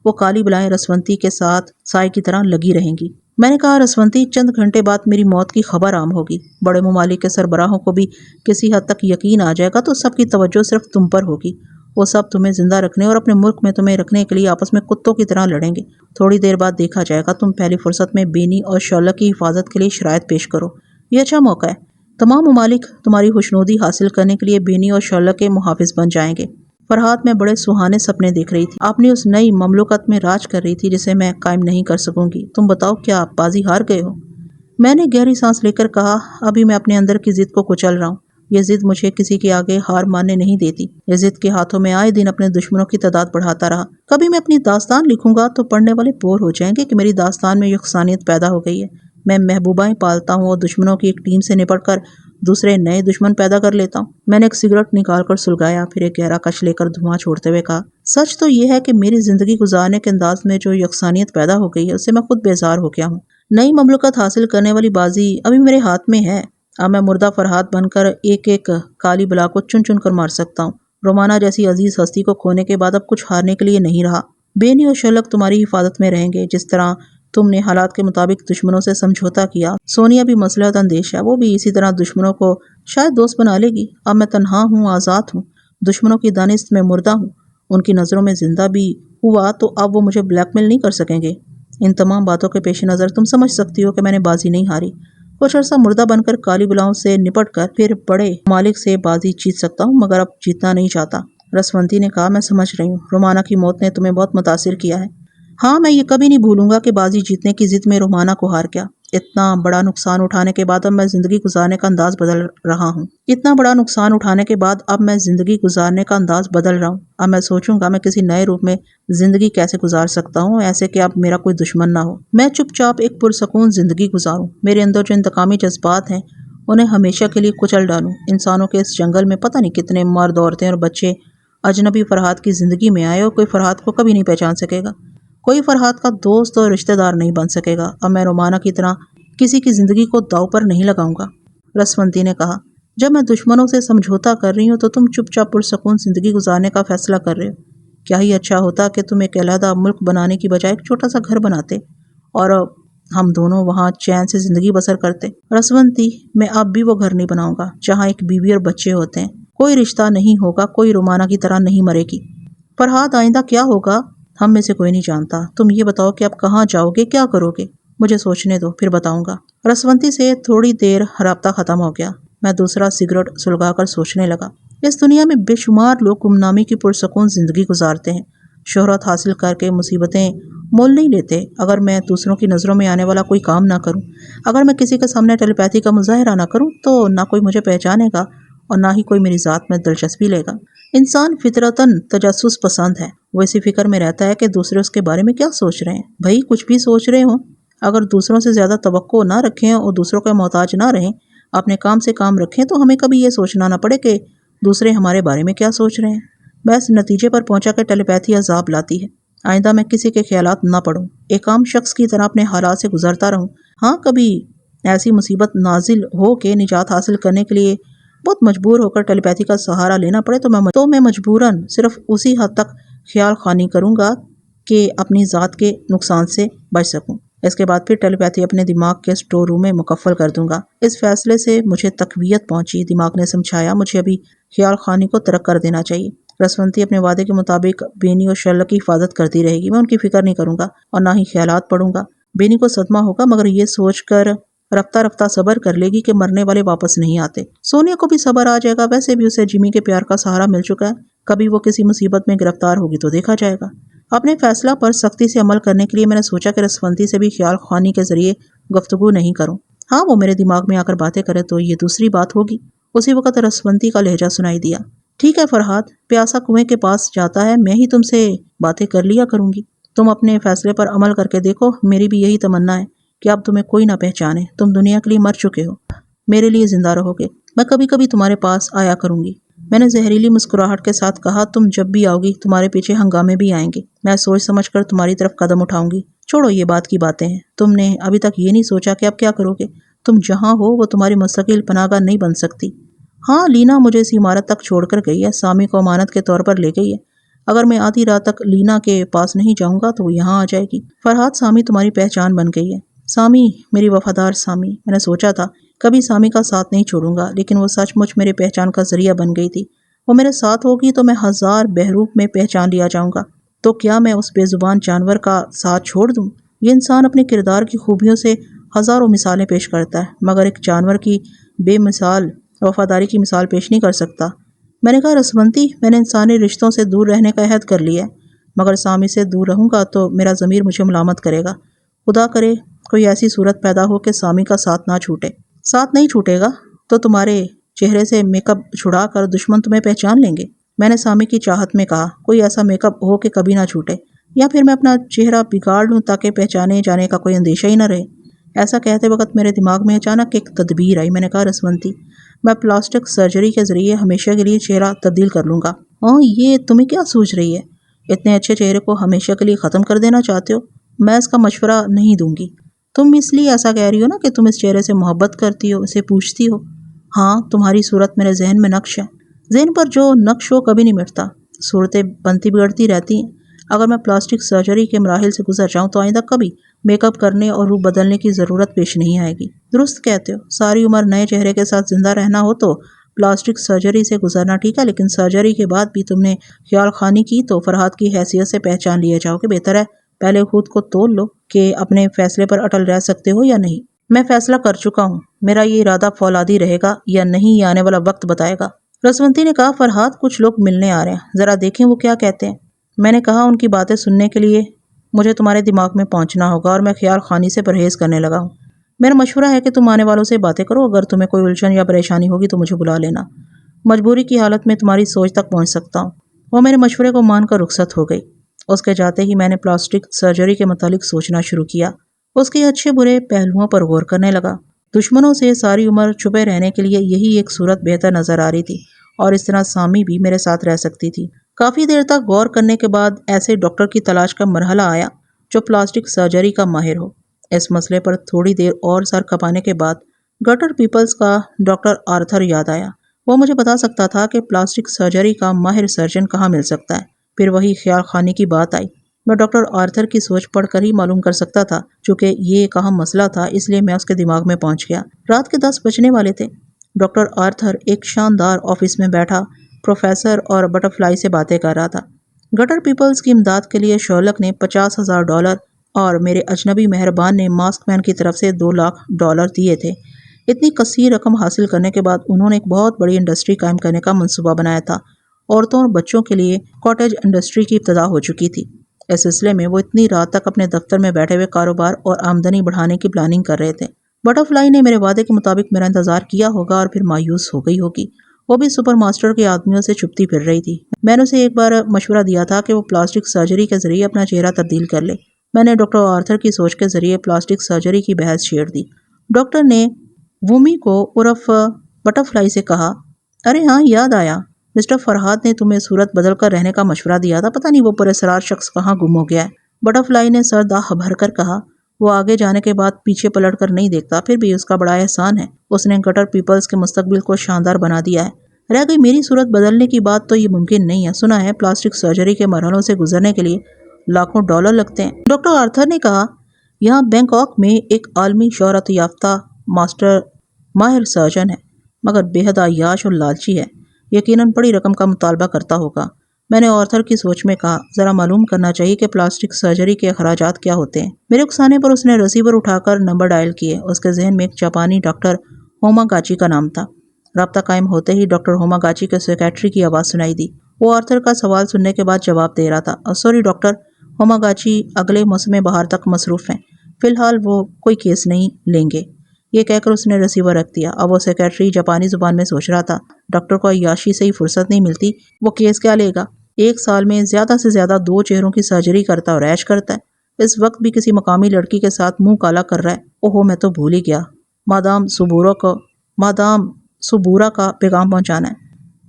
وہ کالی بلائیں رسونتی کے ساتھ سائے کی طرح لگی رہیں گی۔ میں نے کہا، رسونتی، چند گھنٹے بعد میری موت کی خبر عام ہوگی، بڑے ممالک کے سربراہوں کو بھی کسی حد تک یقین آ جائے گا، تو سب کی توجہ صرف تم پر ہوگی۔ وہ سب تمہیں زندہ رکھنے اور اپنے ملک میں تمہیں رکھنے کے لیے آپس میں کتوں کی طرح لڑیں گے۔ تھوڑی دیر بعد دیکھا جائے گا، تم پہلی فرصت میں بینی اور شعلہ کی حفاظت کے لیے شرائط پیش کرو، یہ اچھا موقع ہے۔ تمام ممالک تمہاری خوشنودی حاصل کرنے کے لیے بینی اور شعلہ کے محافظ بن جائیں گے۔ فرحاد، میں بڑے سہانے سپنے دیکھ رہی تھی، اپنی اس نئی مملکت میں راج کر رہی تھی جسے میں قائم نہیں کر سکوں گی۔ تم بتاؤ، کیا آپ بازی ہار گئے ہو؟ میں نے گہری سانس لے کر کہا، ابھی میں اپنے اندر کی ضد کو کچل رہا ہوں۔ یہ ضد مجھے کسی کے آگے ہار ماننے نہیں دیتی۔ یہ ضد کے ہاتھوں میں آئے دن اپنے دشمنوں کی تعداد بڑھاتا رہا۔ کبھی میں اپنی داستان لکھوں گا تو پڑھنے والے بور ہو جائیں گے کہ میری داستان میں یکسانیت پیدا ہو گئی ہے۔ میں محبوبائیں پالتا ہوں اور دشمنوں کی ایک ٹیم سے نپٹ کر دوسرے نئے دشمن پیدا کر لیتا ہوں۔ میں نے ایک سگریٹ نکال کر سلگایا، پھر ایک گہرا کش لے کر دھواں چھوڑتے ہوئے کہا، سچ تو یہ ہے کہ میری زندگی گزارنے کے انداز میں جو یکسانیت پیدا ہو گئی ہے، اس سے میں خود بیزار ہو گیا ہوں۔ نئی مملکت حاصل کرنے والی بازی ابھی میرے ہاتھ میں ہے۔ اب میں مردہ فرحاد بن کر ایک ایک کالی بلا کو چن چن کر مار سکتا ہوں۔ رومانہ جیسی عزیز ہستی کو کھونے کے بعد اب کچھ ہارنے کے لیے نہیں رہا۔ بینی اور شلک تمہاری حفاظت میں رہیں گے، جس طرح تم نے حالات کے مطابق دشمنوں سے سمجھوتا کیا۔ سونیا بھی مسلحت اندیش ہے، وہ بھی اسی طرح دشمنوں کو شاید دوست بنا لے گی۔ اب میں تنہا ہوں، آزاد ہوں، دشمنوں کی دانست میں مردہ ہوں۔ ان کی نظروں میں زندہ بھی ہوا تو اب وہ مجھے بلیک میل نہیں کر سکیں گے۔ ان تمام باتوں کے پیش نظر تم سمجھ سکتی ہو کہ میں نے بازی نہیں ہاری۔ کچھ عرصہ مردہ بن کر کالی بلاؤں سے نپٹ کر پھر بڑے مالک سے بازی جیت سکتا ہوں، مگر اب جیتنا نہیں چاہتا۔ رسونتی نے کہا، میں سمجھ رہی ہوں، رومانا کی موت نے تمہیں بہت متاثر کیا ہے۔ ہاں، میں یہ کبھی نہیں بھولوں گا کہ بازی جیتنے کی ضد میں رومانا کو ہار گیا۔ اتنا بڑا نقصان اٹھانے کے بعد اب میں زندگی گزارنے کا انداز بدل رہا ہوں۔ اب میں سوچوں گا میں کسی نئے روپ میں زندگی کیسے گزار سکتا ہوں، ایسے کہ اب میرا کوئی دشمن نہ ہو۔ میں چپ چاپ ایک پرسکون زندگی گزاروں۔ میرے اندر جو انتقامی جذبات ہیں انہیں ہمیشہ کے لیے کچل ڈالوں۔ انسانوں کے اس جنگل میں پتہ نہیں کتنے مرد، عورتیں اور بچے اجنبی فرحات کی زندگی میں آئے اور کوئی فرحات کو کبھی نہیں پہچان سکے گا، کوئی فرحات کا دوست اور رشتہ دار نہیں بن سکے گا۔ اب میں رومانا کی طرح کسی کی زندگی کو داؤ پر نہیں لگاؤں گا۔ رسونتی نے کہا، جب میں دشمنوں سے سمجھوتا کر رہی ہوں تو تم چپ چاپ پرسکون زندگی گزارنے کا فیصلہ کر رہے ہو۔ کیا ہی اچھا ہوتا کہ تم ایک علیحدہ ملک بنانے کی بجائے ایک چھوٹا سا گھر بناتے اور ہم دونوں وہاں چین سے زندگی بسر کرتے۔ رسونتی، میں اب بھی وہ گھر نہیں بناؤں گا جہاں ایک بیوی اور بچے ہوتے ہیں۔ کوئی رشتہ نہیں ہوگا، کوئی رومانا کی طرح نہیں مرے گی۔ فرحات، آئندہ کیا ہوگا ہم میں سے کوئی نہیں جانتا۔ تم یہ بتاؤ کہ اب کہاں جاؤ گے، کیا کرو گے؟ مجھے سوچنے دو، پھر بتاؤں گا۔ رسونتی سے تھوڑی دیر رابطہ ختم ہو گیا۔ میں دوسرا سگریٹ سلگا کر سوچنے لگا۔ اس دنیا میں بے شمار لوگ گمنامی کی پرسکون زندگی گزارتے ہیں، شہرت حاصل کر کے مصیبتیں مول نہیں لیتے۔ اگر میں دوسروں کی نظروں میں آنے والا کوئی کام نہ کروں، اگر میں کسی کے سامنے ٹیلی پیتھی کا مظاہرہ نہ کروں، تو نہ کوئی مجھے پہچانے گا اور نہ ہی کوئی میری ذات میں دلچسپی لے گا۔ انسان فطرتاً تجسس پسند ہے۔ وہ اسی فکر میں رہتا ہے کہ دوسرے اس کے بارے میں کیا سوچ رہے ہیں۔ بھئی کچھ بھی سوچ رہے ہوں، اگر دوسروں سے زیادہ توقع نہ رکھیں اور دوسروں کے محتاج نہ رہیں، اپنے کام سے کام رکھیں، تو ہمیں کبھی یہ سوچنا نہ پڑے کہ دوسرے ہمارے بارے میں کیا سوچ رہے ہیں۔ میں اس نتیجے پر پہنچا کہ ٹیلی پیتھی عذاب لاتی ہے۔ آئندہ میں کسی کے خیالات نہ پڑھوں، ایک عام شخص کی طرح اپنے حالات سے گزرتا رہوں۔ ہاں، کبھی ایسی مصیبت نازل ہو کہ نجات حاصل کرنے کے لیے بہت مجبور ہو کر ٹیلی پیتھی کا سہارا لینا پڑے تو میں مجبوراً صرف اسی حد تک خیال خوانی کروں گا کہ اپنی ذات کے نقصان سے بچ سکوں۔ اس کے بعد پھر ٹیلی پیتھی اپنے دماغ کے اسٹور روم میں مکفل کر دوں گا۔ اس فیصلے سے مجھے تقویت پہنچی۔ دماغ نے سمجھایا مجھے ابھی خیال خوانی کو ترک کر دینا چاہیے۔ رسونتی اپنے وعدے کے مطابق بینی اور شرلک کی حفاظت کرتی رہے گی۔ میں ان کی فکر نہیں کروں گا اور نہ ہی خیالات پڑھوں گا۔ بینی کو صدمہ ہوگا، مگر یہ سوچ کر رفتہ رفتہ صبر کر لے گی کہ مرنے والے واپس نہیں آتے۔ سونیا کو بھی صبر آ جائے گا، ویسے بھی اسے جمی کے پیار کا سہارا مل چکا ہے۔ کبھی وہ کسی مصیبت میں گرفتار ہوگی تو دیکھا جائے گا۔ اپنے فیصلہ پر سختی سے عمل کرنے کے لیے میں نے سوچا کہ رسونتی سے بھی خیال خوانی کے ذریعے گفتگو نہیں کروں۔ ہاں، وہ میرے دماغ میں آ کر باتیں کرے تو یہ دوسری بات ہوگی۔ اسی وقت رسونتی کا لہجہ سنائی دیا۔ ٹھیک ہے فرحات، پیاسا کنویں کے پاس جاتا ہے، میں ہی تم سے باتیں کر لیا کروں گی۔ تم اپنے فیصلے پر عمل کر کے دیکھو۔ میری بھی یہی تمنا ہے کہ اب تمہیں کوئی نہ پہچانے۔ تم دنیا کے لیے مر چکے ہو، میرے لیے زندہ رہو گے۔ میں کبھی کبھی تمہارے پاس آیا کروں گی۔ میں نے زہریلی مسکراہٹ کے ساتھ کہا، تم جب بھی آؤ گی تمہارے پیچھے ہنگامے بھی آئیں گے۔ میں سوچ سمجھ کر تمہاری طرف قدم اٹھاؤں گی۔ چھوڑو یہ بات کی باتیں ہیں۔ تم نے ابھی تک یہ نہیں سوچا کہ اب کیا کرو گے۔ تم جہاں ہو وہ تمہاری مستقل پناہ گاہ نہیں بن سکتی۔ ہاں، لینا مجھے اس عمارت تک چھوڑ کر گئی ہے، سامی کو امانت کے طور پر لے گئی ہے۔ اگر میں آدھی رات تک لینا کے پاس نہیں جاؤں گا تو وہ یہاں آ جائے گی۔ فرحات، سامی تمہاری پہچان بن گئی ہے۔ سامی، میری وفادار سامی۔ میں نے سوچا تھا کبھی سامی کا ساتھ نہیں چھوڑوں گا، لیکن وہ سچ مچ میرے پہچان کا ذریعہ بن گئی تھی۔ وہ میرے ساتھ ہوگی تو میں ہزار بہروپ میں پہچان لیا جاؤں گا۔ تو کیا میں اس بے زبان جانور کا ساتھ چھوڑ دوں؟ یہ انسان اپنے کردار کی خوبیوں سے ہزاروں مثالیں پیش کرتا ہے، مگر ایک جانور کی بے مثال وفاداری کی مثال پیش نہیں کر سکتا۔ میں نے کہا، رسونتی، میں نے انسانی رشتوں سے دور رہنے کا عہد کر لیا ہے، مگر سامی سے دور رہوں گا تو میرا ضمیر مجھے ملامت کرے گا۔ خدا کرے کوئی ایسی صورت پیدا ہو کہ سامی کا ساتھ نہ چھوٹے۔ ساتھ نہیں چھوٹے گا تو تمہارے چہرے سے میک اپ چھڑا کر دشمن تمہیں پہچان لیں گے۔ میں نے سامی کی چاہت میں کہا، کوئی ایسا میک اپ ہو کہ کبھی نہ چھوٹے، یا پھر میں اپنا چہرہ بگاڑ لوں تاکہ پہچانے جانے کا کوئی اندیشہ ہی نہ رہے۔ ایسا کہتے وقت میرے دماغ میں اچانک ایک تدبیر آئی۔ میں نے کہا، رسونتی، میں پلاسٹک سرجری کے ذریعے ہمیشہ کے لیے چہرہ تبدیل کر لوں گا۔ یہ تمہیں کیا سوچ رہی ہے؟ اتنے اچھے چہرے کو ہمیشہ کے لیے ختم کر دینا چاہتے ہو؟ میں اس کا مشورہ نہیں دوں گی۔ تم اس لیے ایسا کہہ رہی ہو نا کہ تم اس چہرے سے محبت کرتی ہو، اسے پوچھتی ہو۔ ہاں، تمہاری صورت میرے ذہن میں نقش ہے۔ ذہن پر جو نقش ہو کبھی نہیں مٹتا۔ صورتیں بنتی بگڑتی رہتی ہیں، اگر میں پلاسٹک سرجری کے مراحل سے گزر جاؤں تو آئندہ کبھی میک اپ کرنے اور روپ بدلنے کی ضرورت پیش نہیں آئے گی۔ درست کہتے ہو، ساری عمر نئے چہرے کے ساتھ زندہ رہنا ہو تو پلاسٹک سرجری سے گزرنا ٹھیک ہے، لیکن سرجری کے بعد بھی تم نے خیال خانی کی تو فرحات کی حیثیت سے پہچان لیے جاؤ گے۔ بہتر ہے پہلے خود کو تول لو کہ اپنے فیصلے پر اٹل رہ سکتے ہو یا نہیں۔ میں فیصلہ کر چکا ہوں، میرا یہ ارادہ فولادی رہے گا یا نہیں یہ آنے والا وقت بتائے گا۔ رسونتی نے کہا، فرحات کچھ لوگ ملنے آ رہے ہیں، ذرا دیکھیں وہ کیا کہتے ہیں۔ میں نے کہا، ان کی باتیں سننے کے لیے مجھے تمہارے دماغ میں پہنچنا ہوگا اور میں خیال خانی سے پرہیز کرنے لگا ہوں۔ میرا مشورہ ہے کہ تم آنے والوں سے باتیں کرو، اگر تمہیں کوئی الجھن یا پریشانی ہوگی تو مجھے بلا لینا۔ مجبوری کی حالت میں تمہاری سوچ تک پہنچ سکتا ہوں۔ وہ میرے مشورے کو مان کر رخصت ہو گئی۔ اس کے جاتے ہی میں نے پلاسٹک سرجری کے متعلق سوچنا شروع کیا، اس کے اچھے برے پہلوؤں پر غور کرنے لگا۔ دشمنوں سے ساری عمر چھپے رہنے کے لیے یہی ایک صورت بہتر نظر آ رہی تھی، اور اس طرح سامی بھی میرے ساتھ رہ سکتی تھی۔ کافی دیر تک غور کرنے کے بعد ایسے ڈاکٹر کی تلاش کا مرحلہ آیا جو پلاسٹک سرجری کا ماہر ہو۔ اس مسئلے پر تھوڑی دیر اور سر کھپانے کے بعد گٹر پیپلز کا ڈاکٹر آرتھر یاد آیا۔ وہ مجھے بتا سکتا تھا کہ پلاسٹک سرجری کا ماہر سرجن کہاں مل سکتا ہے۔ پھر وہی خیال خانی کی بات آئی۔ میں ڈاکٹر آرتھر کی سوچ پڑھ کر ہی معلوم کر سکتا تھا، چونکہ یہ ایک اہم مسئلہ تھا، اس لیے میں اس کے دماغ میں پہنچ گیا۔ رات کے 10 بجنے والے تھے۔ ڈاکٹر آرتھر ایک شاندار آفس میں بیٹھا پروفیسر اور بٹر فلائی سے باتیں کر رہا تھا۔ گٹر پیپلز کی امداد کے لیے شولک نے $50,000 اور میرے اجنبی مہربان نے ماسک مین کی طرف سے $2,00,000 دیے تھے۔ اتنی کثیر رقم حاصل کرنے کے بعد انہوں نے ایک بہت بڑی انڈسٹری قائم کرنے کا منصوبہ بنایا تھا۔ عورتوں اور بچوں کے لیے کاٹیج انڈسٹری کی ابتدا ہو چکی تھی۔ اس سلسلے میں وہ اتنی رات تک اپنے دفتر میں بیٹھے ہوئے کاروبار اور آمدنی بڑھانے کی پلاننگ کر رہے تھے۔ بٹر فلائی نے میرے وعدے کے مطابق میرا انتظار کیا ہوگا اور پھر مایوس ہو گئی ہوگی۔ وہ بھی سپر ماسٹر کے آدمیوں سے چھپتی پھر رہی تھی۔ میں نے اسے ایک بار مشورہ دیا تھا کہ وہ پلاسٹک سرجری کے ذریعے اپنا چہرہ تبدیل کر لے۔ میں نے ڈاکٹر آرتھر کی سوچ کے ذریعے پلاسٹک سرجری کی بحث چھیڑ دی۔ ڈاکٹر نے وومی کو عرف بٹر فلائی سے کہا، ارے ہاں یاد آیا، مسٹر فرحات نے تمہیں صورت بدل کر رہنے کا مشورہ دیا تھا، پتہ نہیں وہ پراسرار شخص کہاں گم ہو گیا ہے۔ بٹر فلائی نے سر داہ بھر کر کہا، وہ آگے جانے کے بعد پیچھے پلٹ کر نہیں دیکھتا، پھر بھی اس کا بڑا احسان ہے، اس نے گٹر پیپلز کے مستقبل کو شاندار بنا دیا ہے۔ رہ گئی میری صورت بدلنے کی بات تو یہ ممکن نہیں ہے، سنا ہے پلاسٹک سرجری کے مرحلوں سے گزرنے کے لیے لاکھوں ڈالر لگتے ہیں۔ ڈاکٹر آرتھر نے کہا، یہاں بینکاک میں ایک عالمی شہرت یافتہ ماہر سرجن ہے، مگر بے حد عیاش اور لالچی ہے، یقیناً بڑی رقم کا مطالبہ کرتا ہوگا۔ میں نے آرتھر کی سوچ میں کہا، ذرا معلوم کرنا چاہیے کہ پلاسٹک سرجری کے اخراجات کیا ہوتے ہیں۔ میرے اکسانے پر اس نے ریسیور اٹھا کر نمبر ڈائل کیے۔ اس کے ذہن میں ایک جاپانی ڈاکٹر ہوماگاچی کا نام تھا۔ رابطہ قائم ہوتے ہی ڈاکٹر ہوماگاچی کے سیکریٹری کی آواز سنائی دی۔ وہ آرتھر کا سوال سننے کے بعد جواب دے رہا تھا، سوری ڈاکٹر، ہوماگاچی اگلے موسم بہار تک مصروف ہیں، فی الحال وہ کوئی کیس نہیں لیں گے۔ یہ کہہ کر اس نے ریسیور رکھ دیا۔ اب وہ سیکریٹری جاپانی زبان میں سوچ رہا تھا، ڈاکٹر کو عیاشی سے ہی فرصت نہیں ملتی، وہ کیس کیا لے گا؟ ایک سال میں زیادہ سے زیادہ 2 چہروں کی سرجری کرتا اور عیش کرتا ہے۔ اس وقت بھی کسی مقامی لڑکی کے ساتھ منہ کالا کر رہا ہے۔ اوہو، میں تو بھول ہی گیا، مادام سبورا کا پیغام پہنچانا ہے۔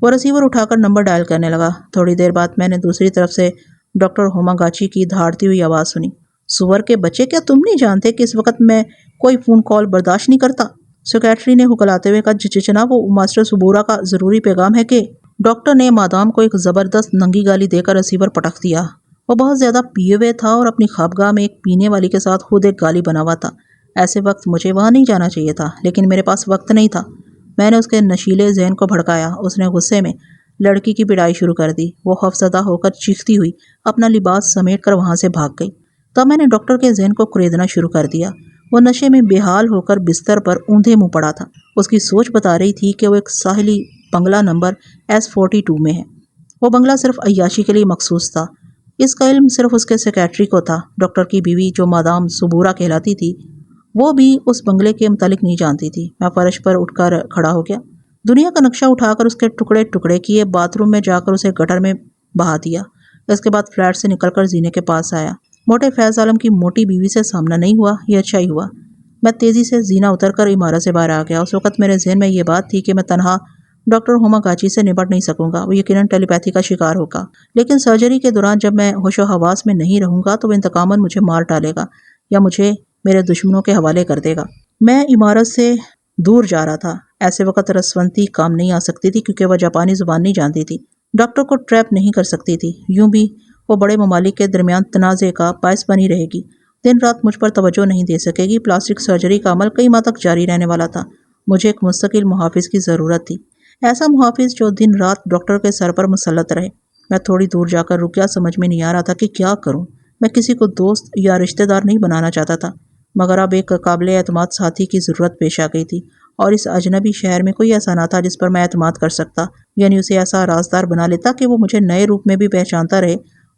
وہ ریسیور اٹھا کر نمبر ڈائل کرنے لگا۔ تھوڑی دیر بعد میں نے دوسری طرف سے ڈاکٹر ہوماگاچی کی دھاڑتی ہوئی آواز سنی، سور کے بچے، کیا تم نہیں جانتے کہ اس وقت میں کوئی فون کال برداشت نہیں کرتا؟ سیکریٹری نے ہکلاتے ہوئے کہا، جناب وہ ماسٹر سبورا کا ضروری پیغام ہے کہ… ڈاکٹر نے مادام کو ایک زبردست ننگی گالی دے کر ریسیور پٹک دیا۔ وہ بہت زیادہ پیے ہوئے تھا اور اپنی خوابگاہ میں ایک پینے والی کے ساتھ خود ایک گالی بنا ہوا تھا۔ ایسے وقت مجھے وہاں نہیں جانا چاہیے تھا، لیکن میرے پاس وقت نہیں تھا۔ میں نے اس کے نشیلے ذہن کو بھڑکایا۔ اس نے غصے میں لڑکی کی پٹائی شروع کر دی۔ وہ خوفزدہ ہو کر چیختی ہوئی اپنا لباس سمیٹ کر وہاں سے بھاگ گئی۔ تب میں نے ڈاکٹر کے ذہن کو کریدنا شروع کر دیا۔ وہ نشے میں بے حال ہو کر بستر پر اوندھے منہ پڑا تھا۔ اس کی سوچ بتا رہی تھی کہ وہ ایک ساحلی بنگلہ نمبر S42 میں ہے۔ وہ بنگلہ صرف عیاشی کے لیے مخصوص تھا۔ اس کا علم صرف اس کے سیکریٹری کو تھا۔ ڈاکٹر کی بیوی جو مادام سبورا کہلاتی تھی، وہ بھی اس بنگلے کے متعلق نہیں جانتی تھی۔ میں فرش پر اٹھ کر کھڑا ہو گیا، دنیا کا نقشہ اٹھا کر اس کے ٹکڑے ٹکڑے کیے، باتھ روم میں جا کر اسے گٹر میں بہا دیا۔ اس کے بعد فلیٹ سے نکل کر زینے کے پاس آیا۔ موٹے فیض عالم کی موٹی بیوی سے سامنا نہیں ہوا، یہ اچھا ہی ہوا۔ میں تیزی سے زینہ اتر کر عمارت سے باہر آ گیا۔ اس وقت میرے ذہن میں یہ بات تھی کہ میں تنہا ڈاکٹر ہوماگاچی سے نپٹ نہیں سکوں گا، وہ یقیناً ٹیلی پیتھی کا شکار ہوگا، لیکن سرجری کے دوران جب میں ہوش و حواس میں نہیں رہوں گا تو وہ انتقاماً مجھے مار ڈالے گا یا مجھے میرے دشمنوں کے حوالے کر دے گا۔ میں عمارت سے دور جا رہا تھا۔ ایسے وقت رسونتی کام نہیں آ سکتی تھی کیونکہ وہ جاپانی زبان نہیں جانتی تھی، ڈاکٹر کو ٹریپ نہیں کر سکتی تھی۔ یوں بھی وہ بڑے ممالک کے درمیان تنازع کا باعث بنی رہے گی، دن رات مجھ پر توجہ نہیں دے سکے گی۔ پلاسٹک سرجری کا عمل کئی ماہ تک جاری رہنے والا تھا۔ مجھے ایک مستقل محافظ کی ضرورت تھی، ایسا محافظ جو دن رات ڈاکٹر کے سر پر مسلط رہے۔ میں تھوڑی دور جا کر رکیا، سمجھ میں نہیں آ رہا تھا کہ کیا کروں۔ میں کسی کو دوست یا رشتہ دار نہیں بنانا چاہتا تھا، مگر اب ایک قابل اعتماد ساتھی کی ضرورت پیش آ گئی تھی، اور اس اجنبی شہر میں کوئی ایسا نہ تھا جس پر میں اعتماد کر سکتا، یعنی اسے ایسا رازدار بنا لیتا کہ وہ مجھے نئے روپ میں بھی پہچانتا رہے،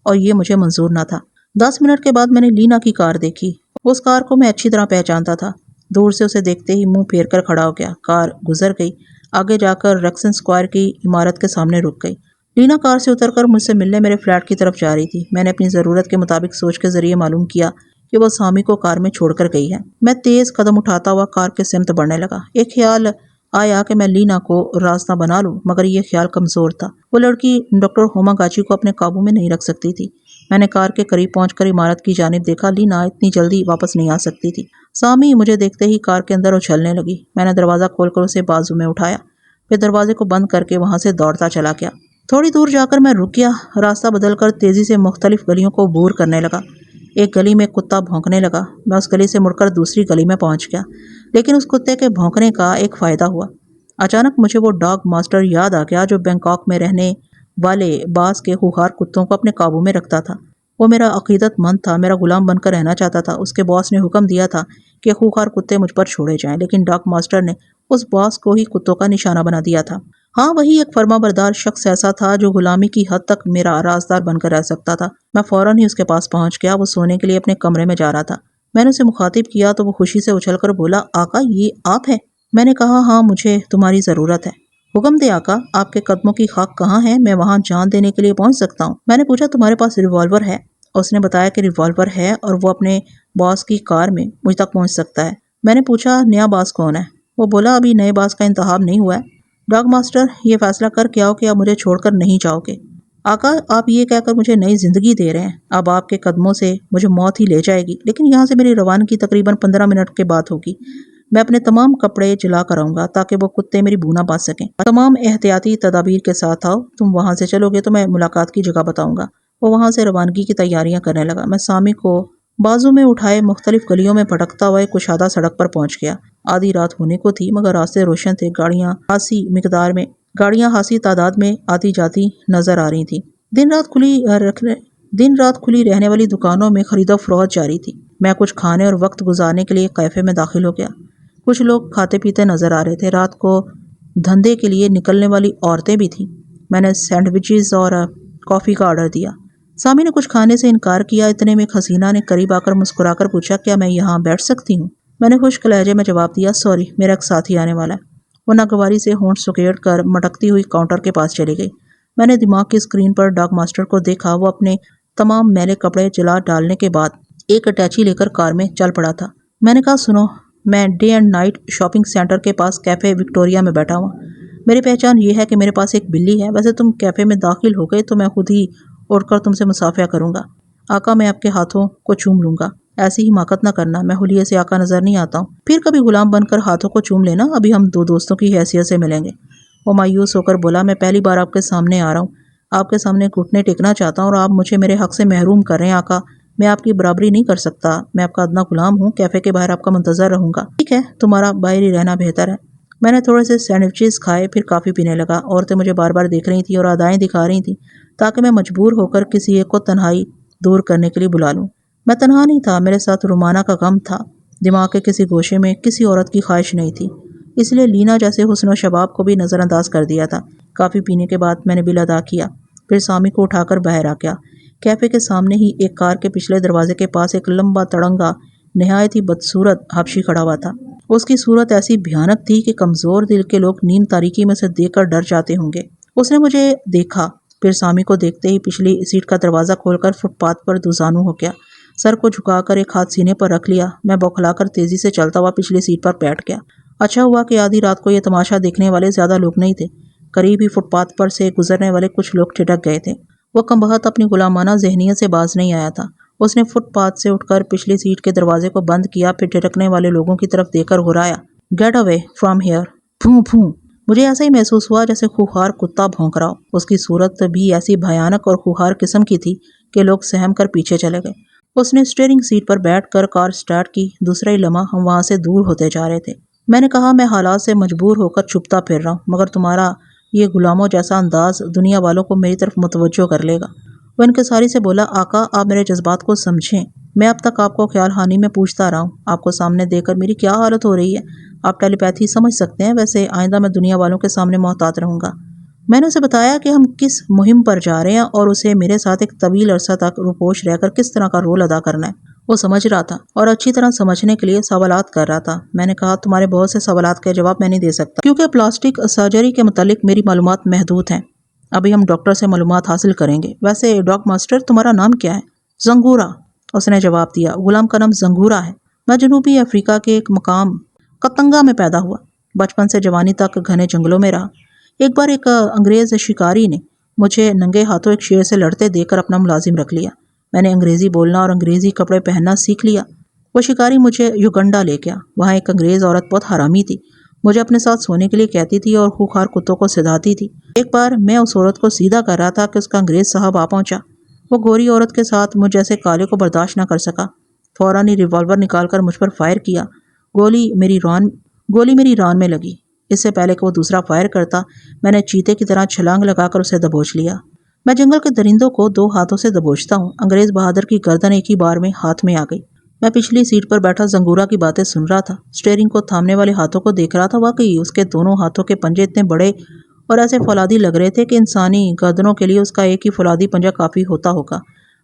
اور یہ مجھے منظور نہ تھا۔ 10 منٹ کے بعد میں نے لینا کی کار دیکھی۔ اس کار کو میں اچھی طرح پہچانتا تھا۔ دور سے اسے دیکھتے ہی منہ پھیر کر کھڑا ہو گیا۔ کار گزر گئی، آگے جا کر ریکسن اسکوائر کی عمارت کے سامنے رک گئی۔ لینا کار سے اتر کر مجھ سے ملنے میرے فلیٹ کی طرف جا رہی تھی۔ میں نے اپنی ضرورت کے مطابق سوچ کے ذریعے معلوم کیا کہ وہ سامی کو کار میں چھوڑ کر گئی ہے۔ میں تیز قدم اٹھاتا ہوا کار کے سمت بڑھنے لگا۔ ایک خیال آیا کہ میں لینا کو راستہ بنا لوں، مگر یہ خیال کمزور تھا۔ وہ لڑکی ڈاکٹر ہوماگاچی کو اپنے قابو میں نہیں رکھ سکتی تھی۔ میں نے کار کے قریب پہنچ کر عمارت کی جانب دیکھا۔ لینا اتنی جلدی واپس نہیں آ سکتی تھی۔ سامی مجھے دیکھتے ہی کار کے اندر اچھلنے لگی۔ میں نے دروازہ کھول کر اسے بازو میں اٹھایا، پھر دروازے کو بند کر کے وہاں سے دوڑتا چلا گیا۔ تھوڑی دور جا کر میں رک گیا، راستہ بدل کر تیزی سے مختلف گلیوں کو عبور کرنے لگا۔ ایک گلی میں کتا بھونکنے لگا۔ میں اس گلی سے مڑ کر دوسری گلی میں پہنچ گیا، لیکن اس کتے کے بھونکنے کا ایک فائدہ ہوا۔ اچانک مجھے وہ ڈاگ ماسٹر یاد آ گیا جو بینکاک میں رہنے والے بعض کے خوخار کتوں کو اپنے قابو میں رکھتا تھا۔ وہ میرا عقیدت مند تھا، میرا غلام بن کر رہنا چاہتا تھا۔ اس کے باس نے حکم دیا تھا کہ خوخار کتے مجھ پر چھوڑے جائیں، لیکن ڈاگ ماسٹر نے اس باس کو ہی کتوں کا نشانہ بنا دیا تھا۔ ہاں، وہی ایک فرما بردار شخص ایسا تھا جو غلامی کی حد تک میرا رازدار بن کر رہ سکتا تھا۔ میں فوراً ہی اس کے پاس پہنچ گیا۔ وہ سونے کے لیے اپنے کمرے میں جا رہا تھا۔ میں نے اسے مخاطب کیا تو وہ خوشی سے اچھل کر بولا، آقا یہ آپ ہیں؟ میں نے کہا، ہاں، مجھے تمہاری ضرورت ہے۔ حکم دے آقا، آپ کے قدموں کی خاک کہاں ہے؟ میں وہاں جان دینے کے لیے پہنچ سکتا ہوں۔ میں نے پوچھا، تمہارے پاس ریوالور ہے؟ اس نے بتایا کہ ریوالور ہے اور وہ اپنے باس کی کار میں مجھ تک پہنچ سکتا ہے۔ میں نے پوچھا، نیا باس کون ہے؟ وہ بولا، ابھی نئے باس کا انتخاب نہیں ہوا ہے۔ ڈاگ ماسٹر، یہ فیصلہ کر کے آؤ کہ آپ مجھے چھوڑ کر نہیں جاؤ گے۔ آقا، آپ یہ کہہ کر مجھے نئی زندگی دے رہے ہیں۔ اب آپ کے قدموں سے مجھے موت ہی لے جائے گی، لیکن یہاں سے میری روانگی تقریباً 15 منٹ کے بعد ہوگی۔ میں اپنے تمام کپڑے جلا کر آؤں گا تاکہ وہ کتے میری بو نہ پا سکیں۔ تمام احتیاطی تدابیر کے ساتھ آؤ۔ تم وہاں سے چلو گے تو میں ملاقات کی جگہ بتاؤں گا۔ وہ وہاں سے روانگی کی تیاریاں کرنے لگا۔ میں سامی کو بازو میں اٹھائے مختلف گلیوں میں بھٹکتا ہوا ایک کشادہ سڑک پر پہنچ گیا۔ آدھی رات ہونے کو تھی، مگر راستے روشن تھے۔ گاڑیاں خاصی تعداد میں آتی جاتی نظر آ رہی تھیں۔ دن رات کھلی رہنے والی دکانوں میں خرید و فروخت جاری تھی۔ میں کچھ کھانے اور وقت گزارنے کے لیے کیفے میں داخل ہو گیا۔ کچھ لوگ کھاتے پیتے نظر آ رہے تھے۔ رات کو دھندے کے لیے نکلنے والی عورتیں بھی تھیں۔ میں نے سینڈوچز اور کافی کا آرڈر دیا۔ سامی نے کچھ کھانے سے انکار کیا۔ اتنے میں ایک حسینہ نے قریب آ کر مسکرا کر پوچھا، کیا میں یہاں بیٹھ سکتی ہوں؟ میں نے خشک لہجے میں جواب دیا، سوری، میرا ایک ساتھی آنے والا ہے۔ وہ ناگواری سے ہونٹ سکیڑ کر مٹکتی ہوئی کاؤنٹر کے پاس چلی گئی۔ میں نے دماغ کی اسکرین پر ڈاگ ماسٹر کو دیکھا۔ وہ اپنے تمام میلے کپڑے جلا ڈالنے کے بعد ایک اٹیچی لے کر کار میں چل پڑا تھا۔ میں نے کہا، سنو، میں day and night shopping centre کے پاس کیفے وکٹوریا میں بیٹھا ہوں۔ میری پہچان یہ ہے کہ میرے پاس ایک بلی ہے۔ ویسے تم کیفے میں داخل ہو گئے تو میں خود ہی اٹھ کر تم سے مصافحہ کروں گا۔ آقا، میں آپ کے ہاتھوں کو چوم لوں گا۔ ایسی حماقت نہ کرنا، میں حلیے سے آقا نظر نہیں آتا ہوں۔ پھر کبھی غلام بن کر ہاتھوں کو چوم لینا، ابھی ہم دو دوستوں کی حیثیت سے ملیں گے۔ وہ مایوس ہو کر بولا، میں پہلی بار آپ کے سامنے آ رہا ہوں، آپ کے سامنے گھٹنے ٹیکنا چاہتا ہوں اور آپ مجھے میرے حق سے محروم کر رہے ہیں۔ آقا، میں آپ کی برابری نہیں کر سکتا، میں آپ کا ادنا غلام ہوں۔ کیفے کے باہر آپ کا منتظر رہوں گا۔ ٹھیک ہے، تمہارا باہر ہی رہنا بہتر ہے۔ میں نے تھوڑے سے سینڈوچز کھائے، پھر کافی پینے لگا۔ عورتیں مجھے بار بار دیکھ رہی تھیں اور ادائیں دکھا رہی تھیں تاکہ میں مجبور ہو کر کسی ایک کو تنہائی دور کرنے کے لیے بلا لوں۔ میں تنہا نہیں تھا، میرے ساتھ رومانہ کا غم تھا۔ دماغ کے کسی گوشے میں کسی عورت کی خواہش نہیں تھی، اس لیے لینا جیسے حسن و شباب کو بھی نظر انداز کر دیا تھا۔ کافی پینے کے بعد میں نے بل ادا کیا، پھر سامی کو اٹھا کر باہر آ گیا۔ کیفے کے سامنے ہی ایک کار کے پچھلے دروازے کے پاس ایک لمبا تڑنگا نہایت ہی بدصورت حبشی کھڑا ہوا تھا۔ اس کی صورت ایسی بھیانک تھی کہ کمزور دل کے لوگ نیند تاریکی میں سے دیکھ کر ڈر جاتے ہوں گے۔ اس نے مجھے دیکھا، پھر سامی کو دیکھتے ہی پچھلی سیٹ کا دروازہ کھول کر فٹ پاتھ پر دوزانو ہو گیا۔ سر کو جھکا کر ایک ہاتھ سینے پر رکھ لیا۔ میں بوکھلا کر تیزی سے چلتا ہوا پچھلی سیٹ پر بیٹھ گیا۔ اچھا ہوا کہ آدھی رات کو یہ تماشا دیکھنے والے زیادہ لوگ نہیں تھے۔ قریب ہی فٹ پاتھ پر سے گزرنے والے کچھ لوگ ٹھٹک گئے تھے۔ وہ کمبخت اپنی غلامانہ ذہنیت سے باز نہیں آیا تھا۔ اس نے فٹ پاتھ سے اٹھ کر پچھلی سیٹ کے دروازے کو بند کیا، پھر ٹھٹکنے والے لوگوں کی طرف دیکھ کر گھرایا، گیٹ اوے فرام ہیئر، پھوں پھوں۔ مجھے ایسا ہی محسوس ہوا جیسے خوخار کتا بھونک رہا ہو۔ اس کی صورت بھی ایسی بھیانک اور خوخار قسم کی تھی کہ لوگ سہم کر پیچھے چلے گئے۔ اس نے اسٹیئرنگ سیٹ پر بیٹھ کر کار سٹارٹ کی۔ دوسرا ہی لمحہ ہم وہاں سے دور ہوتے جا رہے تھے۔ میں نے کہا میں حالات سے مجبور ہو کر چھپتا پھر رہا ہوں، مگر تمہارا یہ غلاموں جیسا انداز دنیا والوں کو میری طرف متوجہ کر لے گا۔ وہ انکساری سے بولا، آقا آپ میرے جذبات کو سمجھیں، میں اب تک آپ کو خیال ہانی میں پوچھتا رہا ہوں، آپ کو سامنے دیکھ کر میری کیا حالت ہو رہی ہے آپ ٹیلی پیتھی سمجھ سکتے ہیں، ویسے آئندہ میں دنیا والوں کے سامنے محتاط رہوں گا۔ میں نے اسے بتایا کہ ہم کس مہم پر جا رہے ہیں اور اسے میرے ساتھ ایک طویل عرصہ تک روپوش رہ کر کس طرح کا رول ادا کرنا ہے۔ وہ سمجھ رہا تھا اور اچھی طرح سمجھنے کے لیے سوالات کر رہا تھا۔ میں نے کہا تمہارے بہت سے سوالات کا جواب میں نہیں دے سکتا کیونکہ پلاسٹک سرجری کے متعلق میری معلومات محدود ہیں۔ ابھی ہم ڈاکٹر سے معلومات حاصل کریں گے۔ ویسے ڈاک ماسٹر تمہارا نام کیا ہے؟ زنگورا، اس نے جواب دیا۔ غلام کا نام زنگورا ہے۔ میں جنوبی افریقہ کے ایک مقام کتنگا میں پیدا ہوا، بچپن سے جوانی تک گھنے جنگلوں میں رہا۔ ایک بار ایک انگریز شکاری نے مجھے ننگے ہاتھوں ایک شیر سے لڑتے دیکھ کر اپنا ملازم رکھ لیا۔ میں نے انگریزی بولنا اور انگریزی کپڑے پہننا سیکھ لیا۔ وہ شکاری مجھے یوگنڈا لے گیا۔ وہاں ایک انگریز عورت بہت حرامی تھی، مجھے اپنے ساتھ سونے کے لیے کہتی تھی اور خوخار کتوں کو سدھاتی تھی۔ ایک بار میں اس عورت کو سیدھا کر رہا تھا کہ اس کا انگریز صاحب آ پہنچا۔ وہ گوری عورت کے ساتھ مجھ جیسے کالے کو برداشت نہ کر سکا، فوراً ہی ریوالور نکال کر مجھ پر فائر کیا۔ گولی میری ران میں لگی۔ اس سے پہلے کہ وہ دوسرا فائر کرتا، میں نے چیتے کی طرح چھلانگ لگا کر اسے دبوچ لیا۔ میں جنگل کے درندوں کو 2 ہاتھوں سے دبوچتا ہوں۔ انگریز بہادر کی گردن ایک ہی بار میں ہاتھ میں آ گئی۔ میں پچھلی سیٹ پر بیٹھا زنگورا کی باتیں سن رہا تھا، اسٹیئرنگ کو تھامنے والے ہاتھوں کو دیکھ رہا تھا۔ واقعی اس کے دونوں ہاتھوں کے پنجے اتنے بڑے اور ایسے فولادی لگ رہے تھے کہ انسانی گردنوں کے لیے اس کا ایک ہی فولادی پنجہ کافی ہوتا ہوگا۔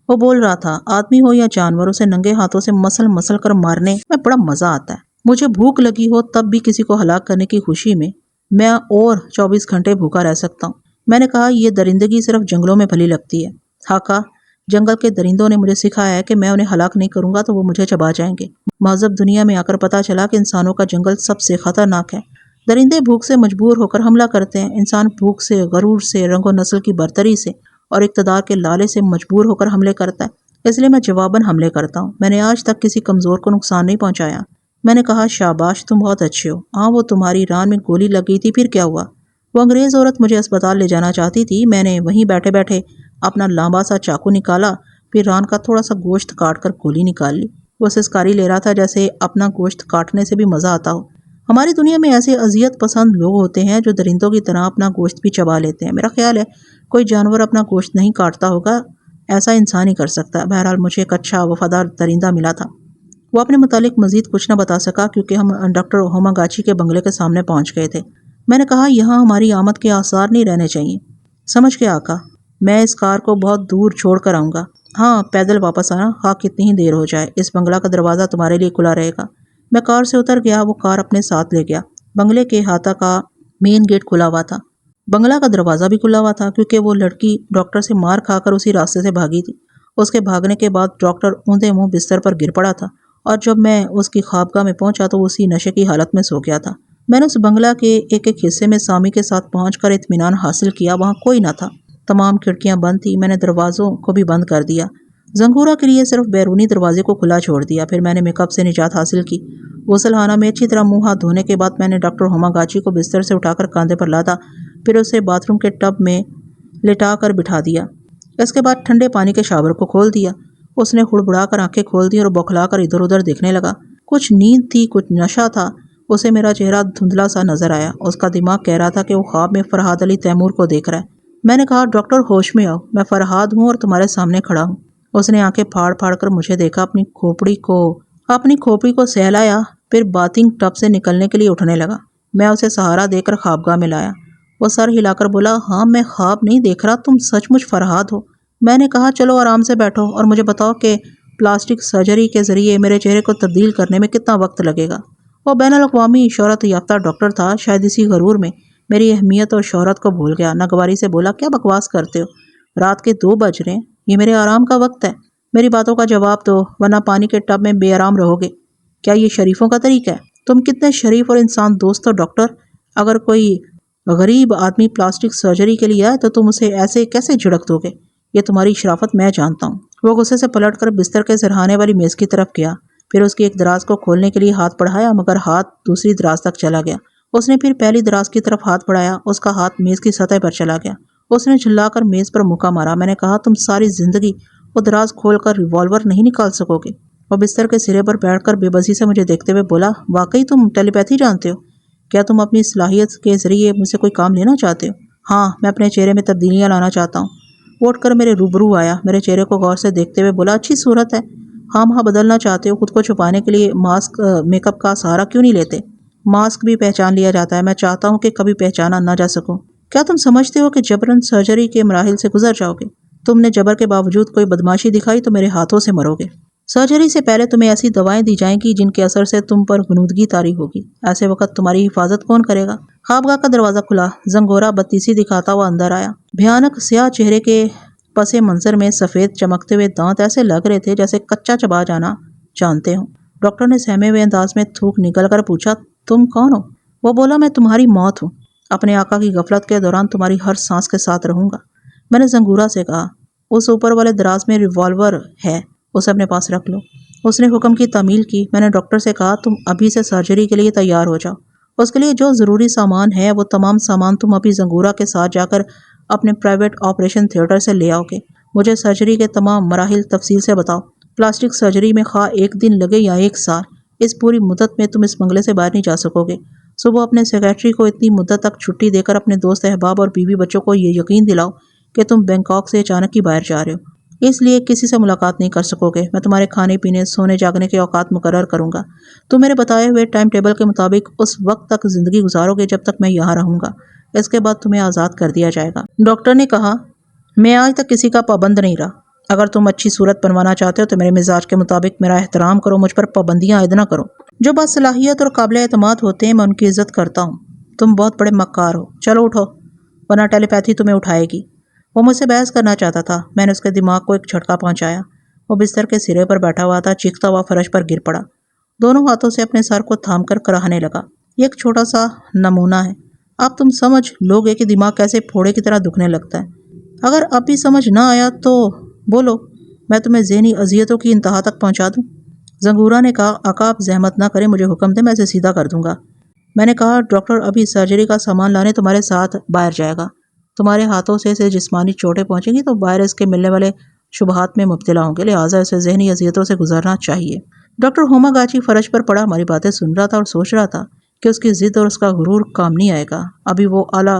وہ بول رہا تھا، آدمی ہو یا جانور، اسے ننگے ہاتھوں سے مسل کر مارنے میں بڑا مزہ آتا ہے۔ مجھے بھوک لگی ہو تب بھی کسی کو ہلاک کرنے کی خوشی میں اور 24 گھنٹے بھوکا رہ سکتا ہوں۔ میں نے کہا یہ درندگی صرف جنگلوں میں بھلی لگتی ہے آقا، جنگل کے درندوں نے مجھے سکھایا ہے کہ میں انہیں ہلاک نہیں کروں گا تو وہ مجھے چبا جائیں گے۔ مہذب دنیا میں آ کر پتہ چلا کہ انسانوں کا جنگل سب سے خطرناک ہے۔ درندے بھوک سے مجبور ہو کر حملہ کرتے ہیں، انسان بھوک سے، غرور سے، رنگ و نسل کی برتری سے اور اقتدار کے لالے سے مجبور ہو کر حملے کرتا ہے۔ اس لیے میں جواباً حملے کرتا ہوں۔ میں نے آج تک کسی کمزور کو نقصان نہیں پہنچایا۔ میں نے کہا شاباش، تم بہت اچھے ہو۔ ہاں وہ تمہاری ران میں گولی لگ گئی تھی، پھر کیا ہوا؟ وہ انگریز عورت مجھے اسپتال لے جانا چاہتی تھی۔ میں نے وہیں بیٹھے بیٹھے اپنا لمبا سا چاقو نکالا، پھر ران کا تھوڑا سا گوشت کاٹ کر گولی نکال لی۔ وہ سسکاری لے رہا تھا جیسے اپنا گوشت کاٹنے سے بھی مزہ آتا ہو۔ ہماری دنیا میں ایسے اذیت پسند لوگ ہوتے ہیں جو درندوں کی طرح اپنا گوشت بھی چبا لیتے ہیں۔ میرا خیال ہے کوئی جانور اپنا گوشت نہیں کاٹتا ہوگا، ایسا انسان ہی کر سکتا ہے۔ بہرحال مجھے ایک اچھا وفادار درندہ ملا تھا۔ وہ اپنے متعلق مزید کچھ نہ بتا سکا کیونکہ ہم ڈاکٹر ہوماگاچی کے بنگلے کے سامنے پہنچ گئے تھے۔ میں نے کہا یہاں ہماری آمد کے آثار نہیں رہنے چاہیے۔ سمجھ گیا آقا، میں اس کار کو بہت دور چھوڑ کر آؤں گا۔ ہاں پیدل واپس آنا، خواہ کتنی ہی دیر ہو جائے، اس بنگلہ کا دروازہ تمہارے لیے کھلا رہے گا۔ میں کار سے اتر گیا، وہ کار اپنے ساتھ لے گیا۔ بنگلے کے احاطہ کا مین گیٹ کھلا ہوا تھا، بنگلہ کا دروازہ بھی کھلا ہوا تھا کیونکہ وہ لڑکی ڈاکٹر سے مار کھا کر اسی راستے سے بھاگی تھی۔ اس کے بھاگنے کے بعد ڈاکٹر اوندے منہ بستر پر گر پڑا تھا اور جب میں اس کی خوابگاہ میں پہنچا تو وہ اسی نشے کی حالت میں سو گیا تھا۔ میں نے اس بنگلہ کے ایک حصے میں سامی کے ساتھ پہنچ کر اطمینان حاصل کیا، وہاں کوئی نہ تھا، تمام کھڑکیاں بند تھی۔ میں نے دروازوں کو بھی بند کر دیا، زنگورا کے لیے صرف بیرونی دروازے کو کھلا چھوڑ دیا۔ پھر میں نے میک اپ سے نجات حاصل کی۔ غسل خانہ میں اچھی طرح منہ ہاتھ دھونے کے بعد میں نے ڈاکٹر ہوماگاچی کو بستر سے اٹھا کر کاندھے پر لادا، پھر اسے باتھ روم کے ٹب میں لٹا کر بٹھا دیا۔ اس کے بعد ٹھنڈے پانی کے شاور کو کھول دیا۔ اس نے ہڑبڑا کر آنکھیں کھول دی اور بوکھلا کر ادھر ادھر دیکھنے لگا۔ کچھ نیند تھی، کچھ نشہ تھا۔ اسے میرا چہرہ دھندلا سا نظر آیا۔ اس کا دماغ کہہ رہا تھا کہ وہ خواب میں فرحاد علی تیمور کو دیکھ رہا ہے۔ میں نے کہا ڈاکٹر ہوش میں آؤ، میں فرحاد ہوں اور تمہارے سامنے کھڑا ہوں۔ اس نے آنکھیں پھاڑ پھاڑ کر مجھے دیکھا، اپنی کھوپڑی کو سہلایا، پھر باتنگ ٹب سے نکلنے کے لیے اٹھنے لگا۔ میں اسے سہارا دے کر خوابگاہ میں لایا۔ وہ سر ہلا کر بولا، ہاں میں خواب نہیں دیکھ رہا، تم سچ مچ فرحاد ہو۔ میں نے کہا چلو آرام سے بیٹھو اور مجھے بتاؤ کہ پلاسٹک سرجری کے ذریعے میرے چہرے کو تبدیل کرنے میں کتنا وقت لگے گا۔ وہ بین الاقوامی شہرت یافتہ ڈاکٹر تھا، شاید اسی غرور میں میری اہمیت اور شہرت کو بھول گیا۔ ناگواری سے بولا، کیا بکواس کرتے ہو، رات کے 2 بج رہے ہیں، یہ میرے آرام کا وقت ہے۔ میری باتوں کا جواب دو ورنہ پانی کے ٹب میں بے آرام رہو گے۔ کیا یہ شریفوں کا طریقہ ہے؟ تم کتنے شریف اور انسان دوست ہو ڈاکٹر، اگر کوئی غریب آدمی پلاسٹک سرجری کے لیے آئے تو تم اسے ایسے کیسے جھڑک دو گے؟ یہ تمہاری شرافت میں جانتا ہوں۔ وہ غصے سے پلٹ کر بستر کے سرہانے والی میز کی طرف گیا، پھر اس کی ایک دراز کو کھولنے کے لیے ہاتھ بڑھایا مگر ہاتھ دوسری دراز تک چلا گیا۔ اس نے پھر پہلی دراز کی طرف ہاتھ بڑھایا، اس کا ہاتھ میز کی سطح پر چلا گیا۔ اس نے جھلا کر میز پر مکہ مارا۔ میں نے کہا تم ساری زندگی وہ دراز کھول کر ریوالور نہیں نکال سکو گے؟ وہ بستر کے سرے پر بیٹھ کر بے بسی سے مجھے دیکھتے ہوئے بولا، واقعی تم ٹیلی پیتھی جانتے ہو؟ کیا تم اپنی صلاحیت کے ذریعے مجھ سے کوئی کام لینا چاہتے ہو؟ ہاں، میں اپنے چہرے میں تبدیلیاں لانا چاہتا ہوں۔ وہ اٹھ کر میرے روبرو آیا، میرے چہرے کو غور سے دیکھتے ہوئے بولا، اچھی صورت ہے، ہاں بدلنا چاہتے ہو، خود کو چھپانے کے لیے ماسک میک اپ کا سہارا کیوں نہیں لیتے؟ ماسک بھی پہچان لیا جاتا ہے، میں چاہتا ہوں کہ کبھی پہچانا نہ جا سکوں۔ کیا تم سمجھتے ہو کہ جبرن سرجری کے مراحل سے گزر جاؤ گے؟ تم نے جبر کے باوجود کوئی بدماشی دکھائی تو میرے ہاتھوں سے مرو گے۔ سرجری سے پہلے تمہیں ایسی دوائیں دی جائیں گی جن کے اثر سے تم پر غنودگی طاری ہوگی۔ ایسے وقت تمہاری حفاظت کون کرے گا؟ خوابگاہ کا دروازہ کھلا، زنگورا بتیسی دکھاتا ہوا اندر آیا۔ بھیانک سیاہ چہرے کے پس منظر میں سفید چمکتے ہوئے دانت ایسے لگ رہے تھے جیسے کچا چبا جانا جانتے ہوں۔ ڈاکٹر نے سہمے ہوئے انداز میں تھوک نکل کر پوچھا، تم کون ہو؟ وہ بولا، میں تمہاری موت ہوں، اپنے آقا کی غفلت کے دوران تمہاری ہر سانس کے ساتھ رہوں گا۔ میں نے زنگورا سے کہا، اس اوپر والے دراز میں ریوالور ہے، اسے اپنے پاس رکھ لو۔ اس نے حکم کی تعمیل کی۔ میں نے ڈاکٹر سے کہا، تم ابھی سے سرجری کے لیے تیار ہو جاؤ، اس کے لیے جو ضروری سامان ہے وہ تمام سامان تم ابھی زنگورا کے ساتھ جا کر اپنے پرائیویٹ آپریشن تھیٹر سے لے آؤ گے۔ مجھے سرجری کے تمام مراحل تفصیل سے بتاؤ۔ پلاسٹک سرجری میں خواہ 1 دن لگے یا 1 سال، اس پوری مدت میں تم اس بنگلے سے باہر نہیں جا سکو گے۔ صبح اپنے سیکریٹری کو اتنی مدت تک چھٹی دے کر اپنے دوست احباب اور بیوی بچوں کو یہ یقین دلاؤ کہ تم بینکاک سے اچانک ہی باہر جا رہے ہو، اس لیے کسی سے ملاقات نہیں کر سکو گے۔ میں تمہارے کھانے پینے، سونے جاگنے کے اوقات مقرر کروں گا۔ تم میرے بتائے ہوئے ٹائم ٹیبل کے مطابق اس وقت تک زندگی گزارو گے جب تک میں یہاں رہوں گا، اس کے بعد تمہیں آزاد کر دیا جائے گا۔ ڈاکٹر نے کہا، میں آج تک کسی کا پابند نہیں رہا۔ اگر تم اچھی صورت بنوانا چاہتے ہو تو میرے مزاج کے مطابق میرا احترام کرو، مجھ پر پابندیاں عائد نہ کرو۔ جو باصلاحیت اور قابل اعتماد ہوتے ہیں میں ان کی عزت کرتا ہوں۔ تم بہت بڑے مکار ہو، چلو اٹھو ورنہ ٹیلی پیتھی تمہیں اٹھائے گی۔ وہ مجھ سے بحث کرنا چاہتا تھا، میں نے اس کے دماغ کو ایک جھٹکا پہنچایا۔ وہ بستر کے سرے پر بیٹھا ہوا تھا، چیختا ہوا فرش پر گر پڑا، دونوں ہاتھوں سے اپنے سر کو تھام کر کراہنے لگا۔ یہ ایک چھوٹا سا نمونہ ہے، اب تم سمجھ لو گے کہ دماغ کیسے پھوڑے کی طرح دکھنے لگتا ہے۔ اگر اب بھی سمجھ نہ آیا تو بولو، میں تمہیں ذہنی اذیتوں کی انتہا تک پہنچا دوں۔ زنگورا نے کہا، آقا آپ زحمت نہ کریں، مجھے حکم دیں، میں اسے سیدھا کر دوں گا۔ میں نے کہا، ڈاکٹر ابھی سرجری کا سامان لانے تمہارے ساتھ باہر جائے گا۔ تمہارے ہاتھوں سے اسے جسمانی چوٹیں پہنچیں گی تو باہر اس کے ملنے والے شبہات میں مبتلا ہوں گے، لہٰذا اسے ذہنی اذیتوں سے گزرنا چاہیے۔ ڈاکٹر ہوماگاچی فرش پر پڑا ہماری باتیں سن رہا تھا اور سوچ رہا تھا کہ اس کی ضد اور اس کا غرور کام نہیں آئے گا۔ ابھی وہ اعلیٰ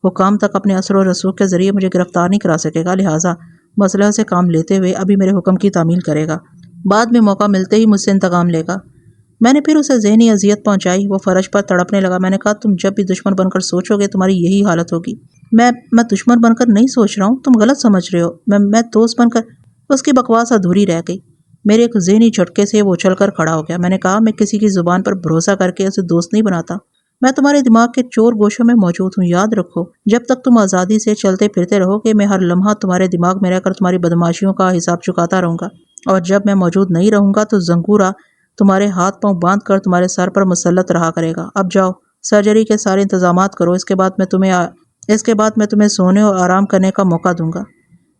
حکام تک اپنے اثر و رسوخ کے ذریعے مجھے گرفتار نہیں کرا سکے گا، لہٰذا مسئلہ سے کام لیتے ہوئے ابھی میرے حکم کی تعمیل کرے گا، بعد میں موقع ملتے ہی مجھ سے انتقام لے گا۔ میں نے پھر اسے ذہنی اذیت پہنچائی، وہ فرش پر تڑپنے لگا۔ میں نے کہا، تم جب بھی دشمن بن کر سوچو گے تمہاری یہی حالت ہوگی۔ میں دشمن بن کر نہیں سوچ رہا ہوں، تم غلط سمجھ رہے ہو، میں دوست بن کر۔ اس کی بکواس ادھوری رہ گئی۔ میرے ایک ذہنی جھٹکے سے وہ اچھل کر کھڑا ہو گیا۔ میں نے کہا، میں کسی کی زبان پر بھروسہ کر کے اسے دوست نہیں بناتا، میں تمہارے دماغ کے چور گوشوں میں موجود ہوں، یاد رکھو۔ جب تک تم آزادی سے چلتے پھرتے رہو گے میں ہر لمحہ تمہارے دماغ میں رہ کر تمہاری بدماشیوں کا حساب چکاتا رہوں گا، اور جب میں موجود نہیں رہوں گا تو زنگورا تمہارے ہاتھ پاؤں باندھ کر تمہارے سر پر مسلط رہا کرے گا۔ اب جاؤ، سرجری کے سارے انتظامات کرو، اس کے بعد میں تمہیں سونے اور آرام کرنے کا موقع دوں گا۔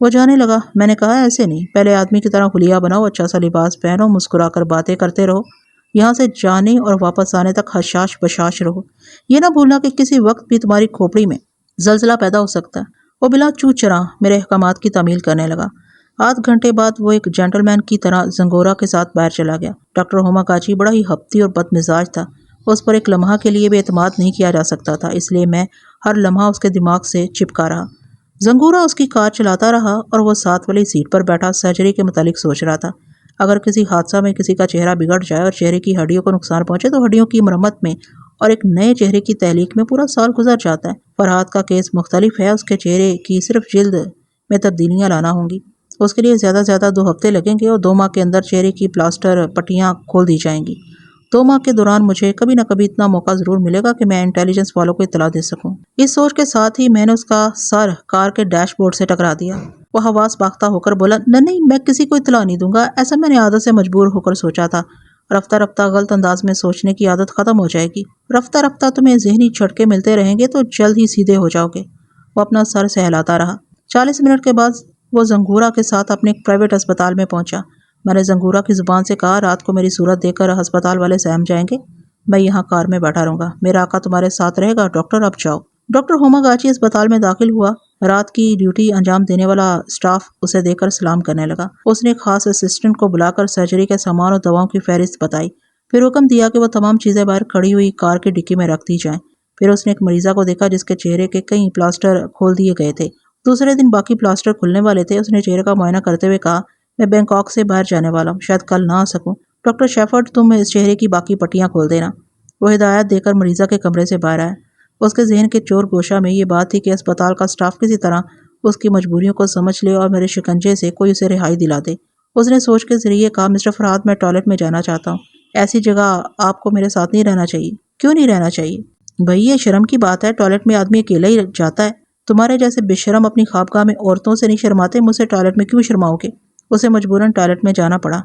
وہ جانے لگا۔ میں نے کہا، ایسے نہیں، پہلے آدمی کی طرح حلیہ بناؤ، اچھا سا لباس پہنو، مسکرا کر باتیں کرتے رہو، یہاں سے جانے اور واپس آنے تک حشاش بشاش رہو۔ یہ نہ بھولنا کہ کسی وقت بھی تمہاری کھوپڑی میں زلزلہ پیدا ہو سکتا ہے۔ وہ بلا چوں چراں میرے احکامات کی تعمیل کرنے لگا۔ آدھ گھنٹے بعد وہ ایک جینٹل مین کی طرح زنگورا کے ساتھ باہر چلا گیا۔ ڈاکٹر ہوماگاچی بڑا ہی ہپتی اور بد مزاج تھا، اس پر ایک لمحہ کے لیے بھی اعتماد نہیں کیا جا سکتا تھا، اس لیے میں ہر لمحہ اس کے دماغ سے چپکا رہا۔ زنگورا اس کی کار چلاتا رہا اور وہ ساتھ والی سیٹ پر بیٹھا سرجری کے متعلق سوچ رہا تھا۔ اگر کسی حادثہ میں کسی کا چہرہ بگڑ جائے اور چہرے کی ہڈیوں کو نقصان پہنچے تو ہڈیوں کی مرمت میں اور ایک نئے چہرے کی تحلیق میں پورا سال گزر جاتا ہے۔ فرحات کا کیس مختلف ہے، اس کے چہرے کی صرف جلد میں تبدیلیاں لانا ہوں گی، اس کے لیے زیادہ 2 ہفتے لگیں گے اور 2 ماہ کے اندر چہرے کی پلاسٹر پٹیاں کھول دی جائیں گی۔ 2 ماہ کے دوران مجھے کبھی نہ کبھی اتنا موقع ضرور ملے گا کہ میں انٹیلیجنس والوں کو اطلاع دے سکوں۔ اس سوچ کے ساتھ ہی میں نے اس کا سر کار کے ڈیش بورڈ سے ٹکرا دیا۔ وہ حواس باختہ ہو کر بولا، نہیں، میں کسی کو اطلاع نہیں دوں گا، ایسا میں نے عادت سے مجبور ہو کر سوچا تھا۔ رفتہ رفتہ غلط انداز میں سوچنے کی عادت ختم ہو جائے گی، رفتہ رفتہ تمہیں ذہنی جھٹکے ملتے رہیں گے تو جلد ہی سیدھے ہو جاؤ گے۔ وہ اپنا سر سہلاتا رہا۔ 40 منٹ کے بعد وہ زنگورا کے ساتھ اپنے ایک پرائیویٹ اسپتال میں پہنچا۔ میں نے زنگورا کی زبان سے کہا، رات کو میری صورت دیکھ کر ہسپتال والے سہم جائیں گے، میں یہاں کار میں بیٹھا رہوں گا، میرا آقا تمہارے ساتھ رہے گا۔ ڈاکٹر اب جاؤ۔ ڈاکٹر ہوماگاچی اسپتال میں داخل ہوا۔ رات کی ڈیوٹی انجام دینے والا سٹاف اسے دیکھ کر سلام کرنے لگا۔ اس نے ایک خاص اسسٹنٹ کو بلا کر سرجری کے سامان اور دواؤں کی فہرست بتائی، پھر حکم دیا کہ وہ تمام چیزیں باہر کھڑی ہوئی کار کی ڈکی میں رکھ دی جائیں۔ پھر اس نے ایک مریضہ کو دیکھا جس کے چہرے کے کئی پلاسٹر کھول دیے گئے تھے۔ دوسرے دن باقی پلاسٹر کھلنے والے تھے۔ اس نے چہرے کا معائنہ کرتے ہوئے کہا، میں بینکاک سے باہر جانے والا ہوں، شاید کل نہ آ سکوں۔ ڈاکٹر شیفرڈ، تم اس چہرے کی باقی پٹیاں کھول دینا۔ وہ ہدایت دے کر مریضہ کے کمرے سے باہر آیا۔ اس کے ذہن کے چور گوشہ میں یہ بات تھی کہ اسپتال کا سٹاف کسی طرح اس کی مجبوریوں کو سمجھ لے اور میرے شکنجے سے کوئی اسے رہائی دلا دے۔ اس نے سوچ کے ذریعے کہا، مسٹر فرہاد، میں ٹوائلٹ میں جانا چاہتا ہوں۔ ایسی جگہ آپ کو میرے ساتھ نہیں رہنا چاہیے۔ کیوں نہیں رہنا چاہیے؟ بھئی یہ شرم کی بات ہے، ٹوائلٹ میں آدمی اکیلا ہی جاتا ہے۔ تمہارے جیسے بے شرم اپنی خوابگاہ میں عورتوں سے نہیں شرماتے، مجھ سے ٹوائلٹ میں کیوں شرماؤ گے؟ اسے مجبوراً ٹوائلٹ میں جانا پڑا۔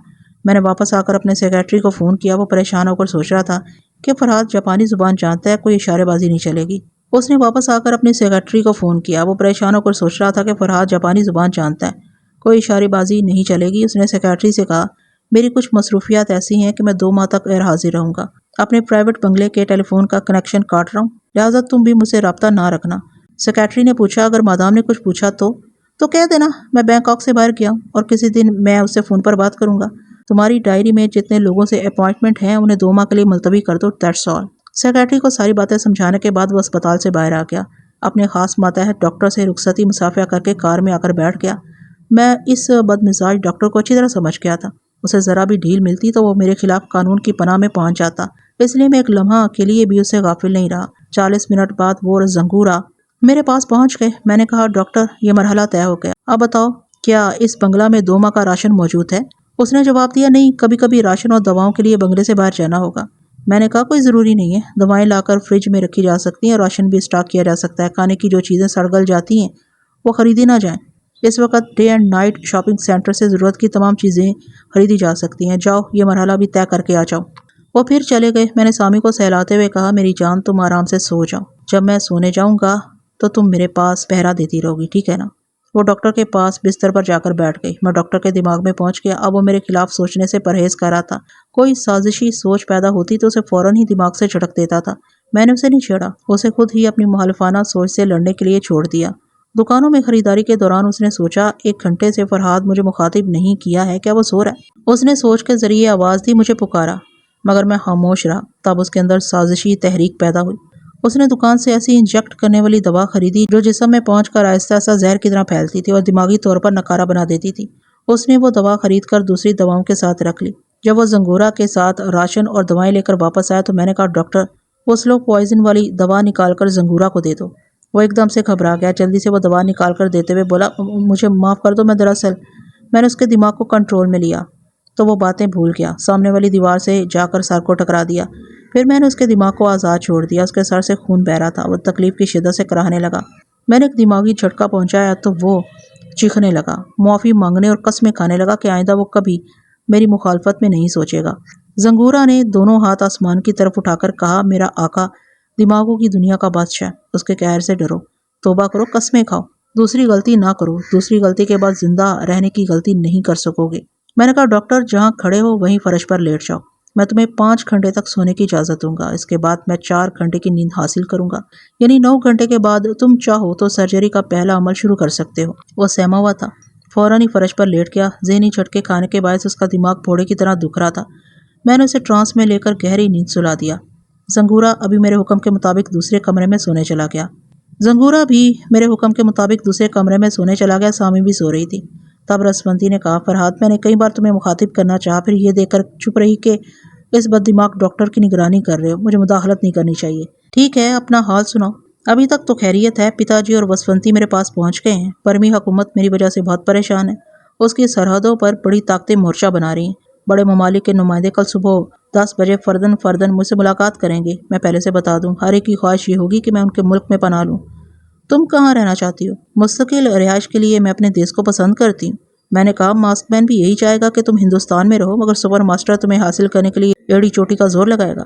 میں نے واپس آ کر اپنے سیکریٹری کو فون کیا۔ وہ پریشان ہو کر سوچ رہا تھا کہ فرہاد جاپانی زبان جانتا ہے، کوئی اشارے بازی نہیں چلے گی۔ اس نے واپس آ کر اپنے سیکریٹری کو فون کیا۔ وہ پریشان ہو کر سوچ رہا تھا کہ فرہاد جاپانی زبان جانتا ہے، کوئی اشارے بازی نہیں چلے گی۔ اس نے سیکریٹری سے کہا، میری کچھ مصروفیات ایسی ہیں کہ میں 2 ماہ تک غیر حاضر رہوں گا۔ اپنے پرائیویٹ بنگلے کے ٹیلی فون کا کنیکشن کاٹ رہا ہوں، لہٰذا تم بھی مجھ سے رابطہ نہ رکھنا۔ سیکریٹری نے پوچھا، اگر مادام نے کچھ پوچھا تو کہہ دینا میں بینکاک سے باہر گیا ہوں اور کسی دن میں اس سے فون پر بات کروں گا۔ تمہاری ڈائری میں جتنے لوگوں سے اپوائنٹمنٹ ہیں انہیں 2 ماہ کے لیے ملتوی کر دو، دیٹس آل۔ سیکریٹری کو ساری باتیں سمجھانے کے بعد وہ اسپتال سے باہر آ گیا۔ اپنے خاص ماتحت ڈاکٹر سے رخصتی مصافحہ کر کے کار میں آ کر بیٹھ گیا۔ میں اس بدمزاج ڈاکٹر کو اچھی طرح سمجھ گیا تھا۔ اسے ذرا بھی ڈھیل ملتی تو وہ میرے خلاف قانون کی پناہ میں پہنچ جاتا، اس لیے میں ایک لمحہ کے لیے بھی اسے غافل نہیں رہا۔ 40 منٹ بعد وہ اور زنگورا میرے پاس پہنچ گئے۔ میں نے کہا، ڈاکٹر یہ مرحلہ طے ہو گیا، اب بتاؤ کیا اس بنگلہ میں 2 ماہ کا راشن موجود ہے؟ اس نے جواب دیا، نہیں، کبھی کبھی راشن اور دواؤں کے لیے بنگلے سے باہر جانا ہوگا۔ میں نے کہا، کوئی ضروری نہیں ہے، دوائیں لا کر فریج میں رکھی جا سکتی ہیں اور راشن بھی اسٹاک کیا جا سکتا ہے۔ کھانے کی جو چیزیں سڑ گل جاتی ہیں وہ خریدی نہ جائیں۔ اس وقت day and night shopping centre سے ضرورت کی تمام چیزیں خریدی جا سکتی ہیں۔ جاؤ یہ مرحلہ بھی طے کر کے آ جاؤ۔ وہ پھر چلے گئے۔ میں نے سامی کو سہلاتے ہوئے کہا، میری جان تم آرام سے سو جاؤ، جب میں سونے جاؤں گا تو تم میرے پاس پہرا دیتی رہو گی، ٹھیک ہے نا؟ وہ ڈاکٹر کے پاس بستر پر جا کر بیٹھ گئی۔ میں ڈاکٹر کے دماغ میں پہنچ گیا۔ اب وہ میرے خلاف سوچنے سے پرہیز کر رہا تھا۔ کوئی سازشی سوچ پیدا ہوتی تو اسے فوراً ہی دماغ سے جھڑک دیتا تھا۔ میں نے اسے نہیں چھیڑا، اسے خود ہی اپنی مخالفانہ سوچ سے لڑنے کے لیے چھوڑ دیا۔ دکانوں میں خریداری کے دوران اس نے سوچا، 1 گھنٹے سے فرہاد مجھے مخاطب نہیں کیا ہے، کیا وہ سو رہا ہے؟ اس نے سوچ کے ذریعے آواز دی، مجھے پکارا، مگر میں خاموش رہا۔ تب اس کے اندر سازشی تحریک پیدا ہوئی۔ اس نے دکان سے ایسی انجیکٹ کرنے والی دوا خریدی جو جسم میں پہنچ کر آہستہ آہستہ زہر کی طرح پھیلتی تھی اور دماغی طور پر نکارہ بنا دیتی تھی۔ اس نے وہ دوا خرید کر دوسری دواؤں کے ساتھ رکھ لی۔ جب وہ زنگورا کے ساتھ راشن اور دوائیں لے کر واپس آیا تو میں نے کہا، ڈاکٹر وہ سلو پوائزن والی دوا نکال کر زنگورا کو دے دو۔ وہ ایک دم سے گھبرا گیا، جلدی سے وہ دوا نکال کر دیتے ہوئے بولا، مجھے معاف کر دو، میں نے اس کے دماغ کو کنٹرول میں لیا تو وہ باتیں بھول گیا۔ سامنے والی دیوار سے جا کر سر کو ٹکرا دیا۔ پھر میں نے اس کے دماغ کو آزاد چھوڑ دیا۔ اس کے سر سے خون بہہ رہا تھا۔ وہ تکلیف کی شدت سے کراہنے لگا۔ میں نے ایک دماغی جھٹکا پہنچایا تو وہ چیخنے لگا، معافی مانگنے اور قسمیں کھانے لگا کہ آئندہ وہ کبھی میری مخالفت میں نہیں سوچے گا۔ زنگورا نے دونوں ہاتھ آسمان کی طرف اٹھا کر کہا، میرا آقا دماغوں کی دنیا کا بادشاہ، اس کے قہر سے ڈرو، توبہ کرو، قسمیں کھاؤ، دوسری غلطی نہ کرو، دوسری غلطی کے بعد زندہ رہنے کی غلطی نہیں کر سکو گے۔ میں نے کہا، ڈاکٹر جہاں کھڑے ہو وہیں فرش پر لیٹ جاؤ، میں تمہیں 5 گھنٹے تک سونے کی اجازت دوں گا، اس کے بعد میں 4 گھنٹے کی نیند حاصل کروں گا، یعنی 9 گھنٹے کے بعد تم چاہو تو سرجری کا پہلا عمل شروع کر سکتے ہو۔ وہ سہما ہوا تھا، فوراً ہی فرش پر لیٹ گیا۔ ذہنی جھٹکے کھانے کے باعث اس کا دماغ پھوڑے کی طرح دکھ رہا تھا۔ میں نے اسے ٹرانس میں لے کر گہری نیند سلا دیا۔ زنگورا ابھی میرے حکم کے مطابق دوسرے کمرے میں سونے چلا گیا۔ سامی بھی سو رہی تھی۔ تب رسونتی نے کہا، فرہاد میں نے کئی بار تمہیں مخاطب کرنا چاہا، پھر یہ دیکھ کر چپ رہی کہ اس بد دماغ ڈاکٹر کی نگرانی کر رہے ہو، مجھے مداخلت نہیں کرنی چاہیے۔ ٹھیک ہے، اپنا حال سناؤ۔ ابھی تک تو خیریت ہے، پتا جی اور وسونتی میرے پاس پہنچ گئے ہیں۔ برمی حکومت میری وجہ سے بہت پریشان ہے، اس کی سرحدوں پر بڑی طاقتیں مورچہ بنا رہی ہیں۔ بڑے ممالک کے نمائندے کل صبح 10 بجے فردن مجھ سے ملاقات کریں گے۔ میں پہلے سے بتا دوں، ہر ایک کی خواہش یہ ہوگی کہ میں ان کے ملک میں پناہ لوں۔ تم کہاں رہنا چاہتی ہو؟ مستقل رہائش کے لیے میں اپنے دیس کو پسند کرتی ہوں۔ میں نے کہا، ماسک مین بھی یہی چاہے گا کہ تم ہندوستان میں رہو، مگر سپر ماسٹر تمہیں حاصل کرنے کے لیے ایڑی چوٹی کا زور لگائے گا۔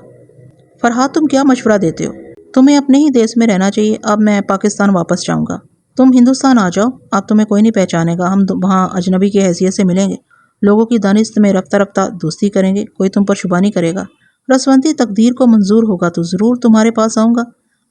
فرہاد تم کیا مشورہ دیتے ہو؟ تمہیں اپنے ہی دیس میں رہنا چاہیے۔ اب میں پاکستان واپس جاؤں گا، تم ہندوستان آ جاؤ، اب تمہیں کوئی نہیں پہچانے گا، ہم وہاں اجنبی کی حیثیت سے ملیں گے، لوگوں کی دانست میں رفتہ رفتہ دوستی کریں گے، کوئی تم پر شبہ نہیں کرے گا۔ رسونتی تقدیر کو منظور ہوگا تو ضرور تمہارے پاس آؤں گا،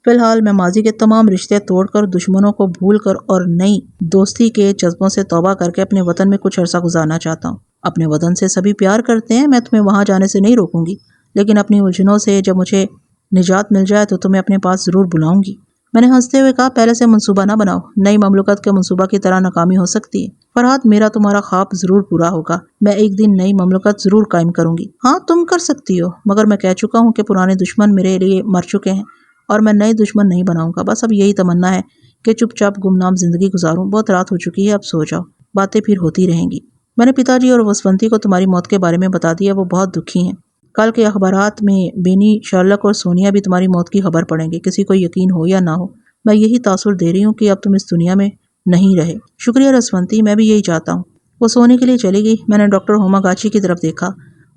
فی الحال میں ماضی کے تمام رشتے توڑ کر، دشمنوں کو بھول کر اور نئی دوستی کے جذبوں سے توبہ کر کے اپنے وطن میں کچھ عرصہ گزارنا چاہتا ہوں۔ اپنے وطن سے سبھی پیار کرتے ہیں، میں تمہیں وہاں جانے سے نہیں روکوں گی، لیکن اپنی الجھنوں سے جب مجھے نجات مل جائے تو تمہیں اپنے پاس ضرور بلاؤں گی۔ میں نے ہنستے ہوئے کہا، پہلے سے منصوبہ نہ بناؤ، نئی مملکت کے منصوبہ کی طرح ناکامی ہو سکتی ہے۔ فرحات، میرا تمہارا خواب ضرور پورا ہوگا، میں ایک دن نئی مملکت ضرور قائم کروں گی۔ ہاں تم کر سکتی ہو، مگر میں کہہ چکا ہوں کہ پرانے دشمن میرے لیے مر چکے ہیں اور میں نئے دشمن نہیں بناؤں گا۔ بس اب یہی تمنا ہے کہ چپ چاپ گمنام زندگی گزاروں۔ بہت رات ہو چکی ہے، اب سو جاؤ، باتیں پھر ہوتی رہیں گی۔ میں نے پتا جی اور وسونتی کو تمہاری موت کے بارے میں بتا دیا، وہ بہت دکھی ہیں۔ کل کے اخبارات میں بینی، شارلک اور سونیا بھی تمہاری موت کی خبر پڑھیں گے، کسی کو یقین ہو یا نہ ہو۔ میں یہی تاثر دے رہی ہوں کہ اب تم اس دنیا میں نہیں رہے۔ شکریہ رسونتی، میں بھی یہی چاہتا ہوں۔ وہ سونے کے لیے چلی گئی۔ میں نے ڈاکٹر ہوماگاچی کی طرف دیکھا،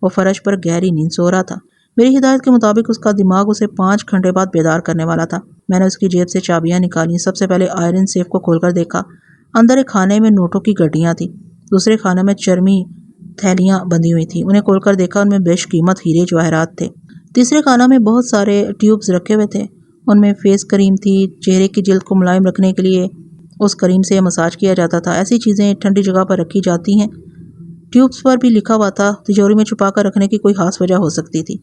وہ فرش پر گہری نیند سو رہا تھا۔ میری ہدایت کے مطابق اس کا دماغ اسے 5 گھنٹے بعد بیدار کرنے والا تھا۔ میں نے اس کی جیب سے چابیاں نکالیں۔ سب سے پہلے آئرن سیف کو کھول کر دیکھا۔ اندر ایک خانے میں نوٹوں کی گڈیاں تھیں، دوسرے خانے میں چرمی تھیلیاں بندھی ہوئی تھیں، انہیں کھول کر دیکھا، ان میں بیش قیمت ہیرے جواہرات تھے۔ تیسرے خانہ میں بہت سارے ٹیوبز رکھے ہوئے تھے، ان میں فیس کریم تھی، چہرے کی جلد کو ملائم رکھنے کے لیے اس کریم سے مساج کیا جاتا تھا۔ ایسی چیزیں ٹھنڈی جگہ پر رکھی جاتی ہیں۔ ٹیوبز پر بھی لکھا ہوا تھا، تجوری میں چھپا کر رکھنے کی کوئی خاص وجہ ہو سکتی تھی۔